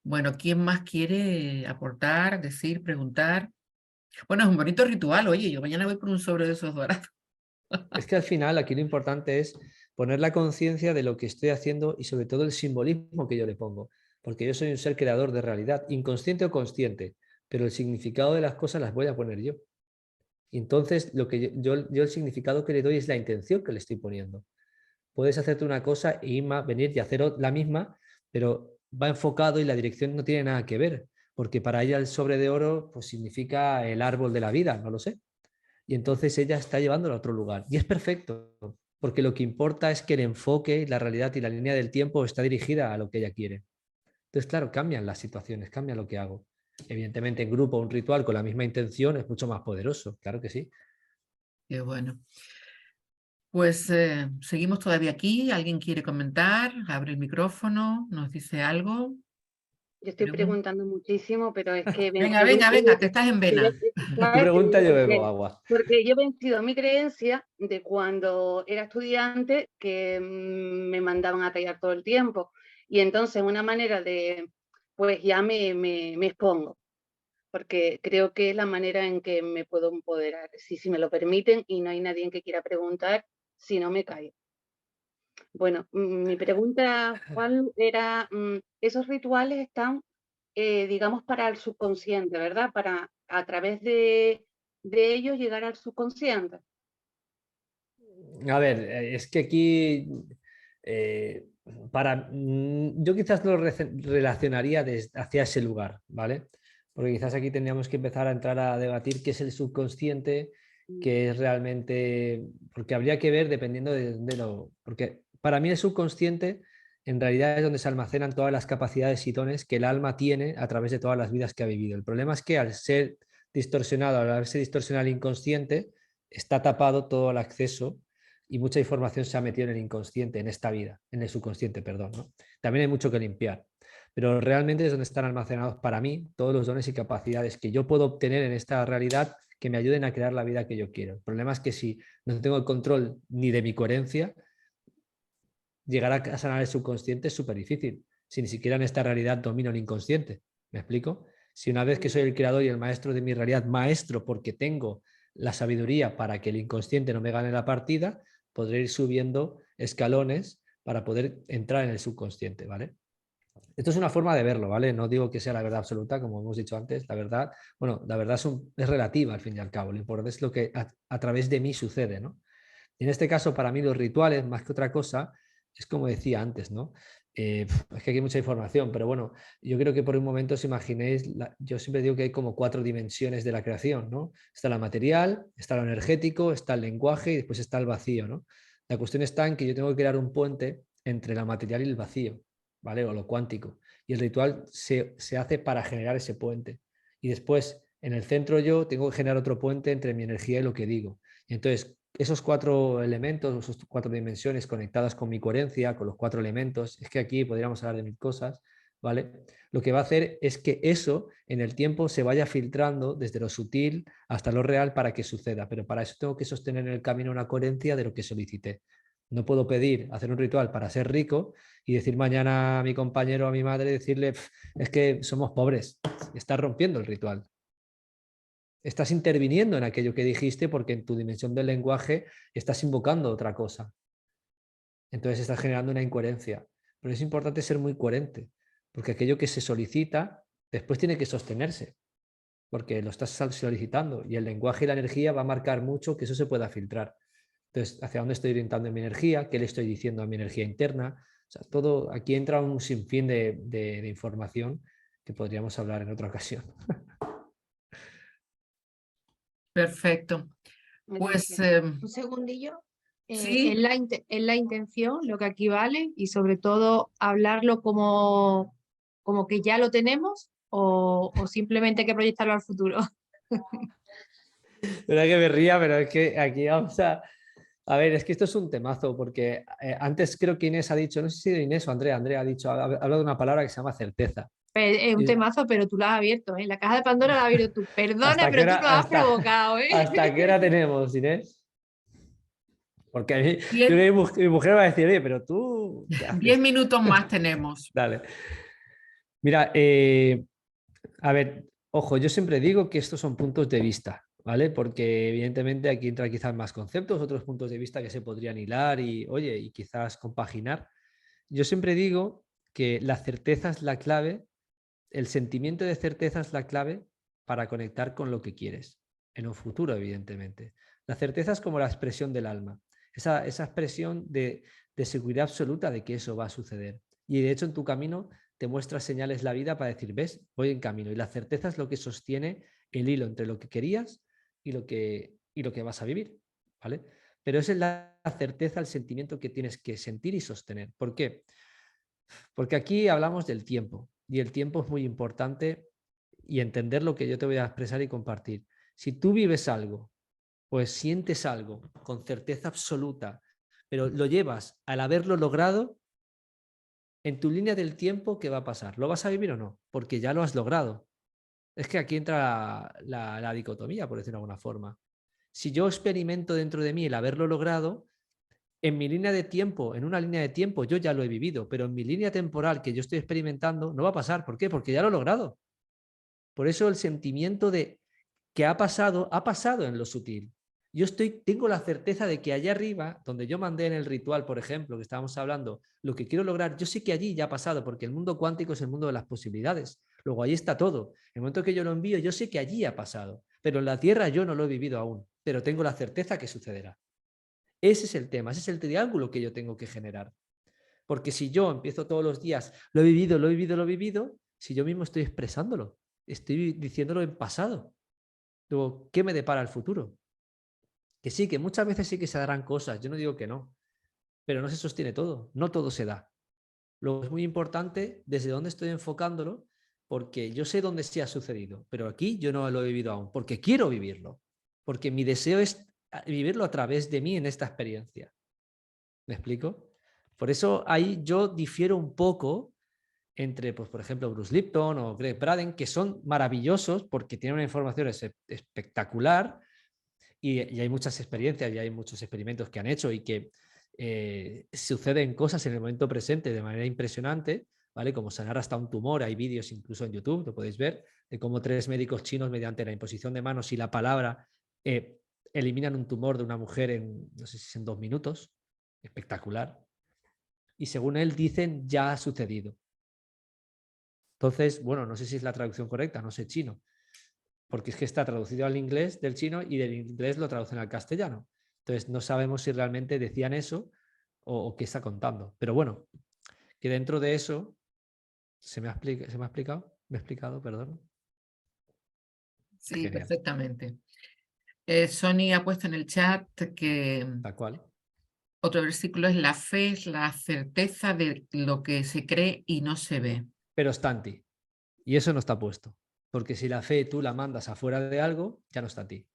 Bueno, ¿quién más quiere aportar, decir, preguntar? Bueno, es un bonito ritual, oye, yo mañana voy por un sobre de esos dorados. Es que al final aquí lo importante es poner la conciencia de lo que estoy haciendo y sobre todo el simbolismo que yo le pongo, porque yo soy un ser creador de realidad, inconsciente o consciente, pero el significado de las cosas las voy a poner yo. Y entonces lo que yo el significado que le doy es la intención que le estoy poniendo. Puedes hacerte una cosa y venir y hacer la misma, pero va enfocado y la dirección no tiene nada que ver, porque para ella el sobre de oro pues significa el árbol de la vida, no lo sé. Y entonces ella está llevándolo a otro lugar. Y es perfecto, porque lo que importa es que el enfoque, la realidad y la línea del tiempo está dirigida a lo que ella quiere. Entonces, claro, cambian las situaciones, cambia lo que hago. Evidentemente, en grupo, un ritual con la misma intención es mucho más poderoso, claro que sí. Qué bueno. Pues seguimos todavía aquí. ¿Alguien quiere comentar? Abre el micrófono, nos dice algo. Yo estoy preguntando muchísimo, pero es que he Venga, vencido, venga, venga, te estás en vena. Tú ¿sabes? pregunta, yo bebo agua. Porque yo he vencido mi creencia de cuando era estudiante que me mandaban a tallar todo el tiempo. Y entonces una manera de, pues ya me expongo, porque creo que es la manera en que me puedo empoderar. Si me lo permiten y no hay nadie que quiera preguntar, si no me caigo. Bueno, mi pregunta, Juan, era, esos rituales están, digamos, para el subconsciente, ¿verdad? Para a través de ellos llegar al subconsciente. A ver, es que aquí yo quizás lo relacionaría hacia ese lugar, ¿vale? Porque quizás aquí tendríamos que empezar a entrar a debatir qué es el subconsciente, qué es realmente, porque habría que ver dependiendo de dónde porque para mí el subconsciente en realidad es donde se almacenan todas las capacidades y dones que el alma tiene a través de todas las vidas que ha vivido. El problema es que al ser distorsionado, al haberse distorsionado el inconsciente, está tapado todo el acceso y mucha información se ha metido en el inconsciente, en esta vida, en el subconsciente, perdón, ¿no? También hay mucho que limpiar, pero realmente es donde están almacenados para mí todos los dones y capacidades que yo puedo obtener en esta realidad que me ayuden a crear la vida que yo quiero. El problema es que si no tengo el control ni de mi coherencia, llegar a sanar el subconsciente es súper difícil. Si ni siquiera en esta realidad domino el inconsciente. ¿Me explico? Si una vez que soy el creador y el maestro de mi realidad, maestro porque tengo la sabiduría para que el inconsciente no me gane la partida, podré ir subiendo escalones para poder entrar en el subconsciente, ¿vale? Esto es una forma de verlo, ¿vale? No digo que sea la verdad absoluta, como hemos dicho antes, la verdad, bueno, la verdad es relativa al fin y al cabo, lo importante es lo que a través de mí sucede, ¿no? Y en este caso, para mí los rituales, más que otra cosa, es como decía antes, ¿no? Es que aquí hay mucha información, pero bueno, yo creo que por un momento os imaginéis, yo siempre digo que hay como 4 dimensiones de la creación, ¿no? Está la material, está lo energético, está el lenguaje y después está el vacío, ¿no? La cuestión está en que yo tengo que crear un puente entre la material y el vacío, ¿vale? O lo cuántico. Y el ritual se hace para generar ese puente. Y después, en el centro yo tengo que generar otro puente entre mi energía y lo que digo. Y entonces, esos 4 elementos, esas 4 dimensiones conectadas con mi coherencia, con los 4 elementos, es que aquí podríamos hablar de 1000 cosas, ¿vale? Lo que va a hacer es que eso en el tiempo se vaya filtrando desde lo sutil hasta lo real para que suceda, pero para eso tengo que sostener en el camino una coherencia de lo que solicité. No puedo pedir hacer un ritual para ser rico y decir mañana a mi compañero o a mi madre, decirle, es que somos pobres, estás rompiendo el ritual. Estás interviniendo en aquello que dijiste porque en tu dimensión del lenguaje estás invocando otra cosa. Entonces estás generando una incoherencia. pero es importante ser muy coherente, porque aquello que se solicita después tiene que sostenerse, porque lo estás solicitando y el lenguaje y la energía va a marcar mucho que eso se pueda filtrar. Entonces, ¿hacia dónde estoy orientando mi energía? ¿Qué le estoy diciendo a mi energía interna? O sea, todo, aquí entra un sinfín de información que podríamos hablar en otra ocasión. Perfecto. Muy Pues bien. Un segundillo. sí, Es la intención lo que aquí vale y sobre todo hablarlo como que ya lo tenemos o simplemente hay que proyectarlo al futuro. Verdad que me ría, pero es que aquí vamos a... A ver, es que esto es un temazo, porque antes creo que Inés ha dicho, no sé si Inés o Andrea ha dicho, ha hablado de una palabra que se llama certeza. Es un Y- temazo, pero tú lo has abierto, ¿eh? La caja de Pandora la has abierto tú. Perdona, ¿Hasta qué pero tú hora, lo has provocado, ¿eh? hasta qué hora tenemos, Inés? Porque a mí, yo creo 10, que mi mujer va a decir, oye, pero tú, ¿qué 10 haces? minutos más tenemos. Dale. Mira, a ver, ojo, yo siempre digo que estos son puntos de vista, ¿vale? Porque evidentemente aquí entran quizás más conceptos, otros puntos de vista que se podrían hilar y, oye, y quizás compaginar. Yo siempre digo que la certeza es la clave, el sentimiento de certeza es la clave para conectar con lo que quieres, en un futuro, evidentemente. La certeza es como la expresión del alma, esa expresión de seguridad absoluta de que eso va a suceder. Y de hecho en tu camino te muestra señales la vida para decir, ves, voy en camino. Y la certeza es lo que sostiene el hilo entre lo que querías y lo que vas a vivir, ¿vale? Pero esa es la certeza, el sentimiento que tienes que sentir y sostener. ¿Por qué? Porque aquí hablamos del tiempo y el tiempo es muy importante y entender lo que yo te voy a expresar y compartir. Si tú vives algo, pues sientes algo con certeza absoluta, pero lo llevas al haberlo logrado, en tu línea del tiempo, ¿qué va a pasar? ¿Lo vas a vivir o no? Porque ya lo has logrado. Es que aquí entra la dicotomía, por decirlo de alguna forma. Si yo experimento dentro de mí el haberlo logrado, en mi línea de tiempo, en una línea de tiempo, yo ya lo he vivido, pero en mi línea temporal que yo estoy experimentando, no va a pasar. ¿Por qué? Porque ya lo he logrado. Por eso el sentimiento de que ha pasado en lo sutil. Tengo la certeza de que allá arriba, donde yo mandé en el ritual, por ejemplo, que estábamos hablando, lo que quiero lograr, yo sé que allí ya ha pasado, porque el mundo cuántico es el mundo de las posibilidades. Luego ahí está todo. En el momento que yo lo envío, yo sé que allí ha pasado, pero en la Tierra yo no lo he vivido aún, pero tengo la certeza que sucederá. Ese es el tema, ese es el triángulo que yo tengo que generar. Porque si yo empiezo todos los días, lo he vivido, lo he vivido, lo he vivido, si yo mismo estoy expresándolo, estoy diciéndolo en pasado. Luego, ¿qué me depara el futuro? Que sí, que muchas veces sí que se darán cosas, yo no digo que no, pero no se sostiene todo, no todo se da. Luego es muy importante desde dónde estoy enfocándolo, porque yo sé dónde sí ha sucedido, pero aquí yo no lo he vivido aún, porque quiero vivirlo, porque mi deseo es vivirlo a través de mí en esta experiencia. ¿Me explico? Por eso ahí yo difiero un poco entre, pues, por ejemplo, Bruce Lipton o Greg Braden, que son maravillosos porque tienen una información espectacular y hay muchas experiencias y hay muchos experimentos que han hecho y que suceden cosas en el momento presente de manera impresionante, ¿vale? Como sanar hasta un tumor, hay vídeos incluso en YouTube, lo podéis ver, de cómo 3 médicos chinos mediante la imposición de manos y la palabra eliminan un tumor de una mujer en, no sé si es en 2 minutos, espectacular. Y según él dicen, ya ha sucedido. Entonces, bueno, no sé si es la traducción correcta, no sé chino, porque es que está traducido al inglés del chino y del inglés lo traducen al castellano. Entonces, no sabemos si realmente decían eso o qué está contando. Pero bueno, que dentro de eso, ¿se me ha explicado? ¿Me he explicado? Perdón. Sí, Genial, perfectamente. Sony ha puesto en el chat que tal cual. otro versículo es: la fe es la certeza de lo que se cree y no se ve. Pero está en ti. Y eso no está puesto. Porque si la fe tú la mandas afuera de algo, ya no está en ti.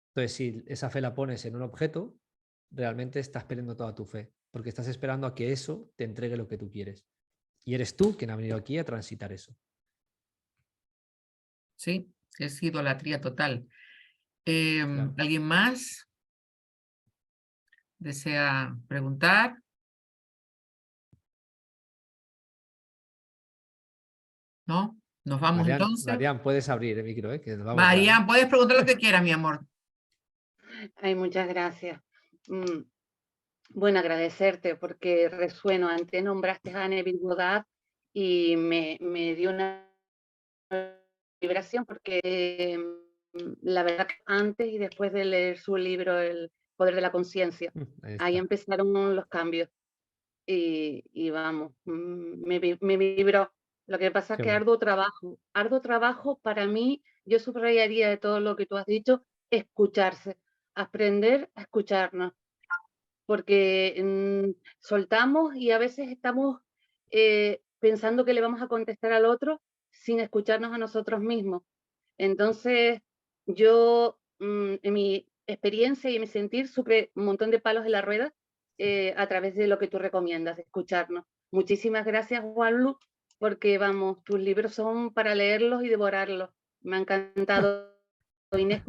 Entonces, si esa fe la pones en un objeto, realmente estás perdiendo toda tu fe, porque estás esperando a que eso te entregue lo que tú quieres. Y eres tú quien ha venido aquí a transitar eso. Sí, es idolatría total. Claro. ¿Alguien más desea preguntar? ¿No? ¿Nos vamos entonces? Marian, puedes abrir el micro, que nos vamos ya, Marian, puedes preguntar lo que quieras, mi amor. Ay, muchas gracias. Bueno, agradecerte porque resueno. Antes nombraste a Neville Goddard y me dio una vibración porque la verdad que antes y después de leer su libro El poder de la conciencia, Ahí ahí está. empezaron los cambios y vamos, me vibró. Lo que pasa es Qué que bueno. arduo trabajo para mí, yo subrayaría de todo lo que tú has dicho, escucharse, aprender a escucharnos, porque soltamos y a veces estamos pensando que le vamos a contestar al otro sin escucharnos a nosotros mismos. Entonces, yo en mi experiencia y en mi sentir supe un montón de palos en la rueda a través de lo que tú recomiendas, de escucharnos. Muchísimas gracias, Juanlu, porque vamos, tus libros son para leerlos y devorarlos. Me ha encantado, Inés,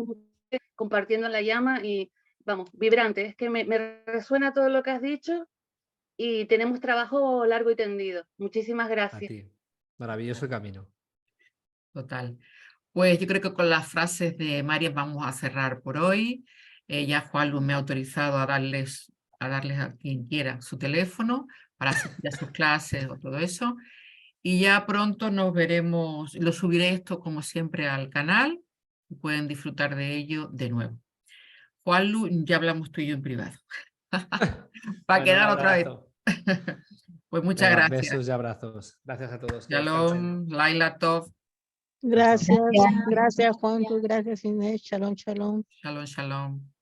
compartiendo la llama y vamos, vibrante. Es que me resuena todo lo que has dicho y tenemos trabajo largo y tendido. Muchísimas A gracias. ti. Maravilloso camino. Total. Pues yo creo que con las frases de Marian vamos a cerrar por hoy. Ya Juanlu me ha autorizado a darles a quien quiera su teléfono para asistir a sus clases o todo eso. Y ya pronto nos veremos, lo subiré esto como siempre al canal y pueden disfrutar de ello de nuevo. Juanlu, ya hablamos tú y yo en privado. Para Bueno, un quedar otra vez. abrazo. Pues muchas Venga, gracias. besos y abrazos. Gracias a todos. Que descansen. Shalom, Laila Tov. Gracias, gracias Juan, gracias Inés, shalom, shalom. Shalom, shalom.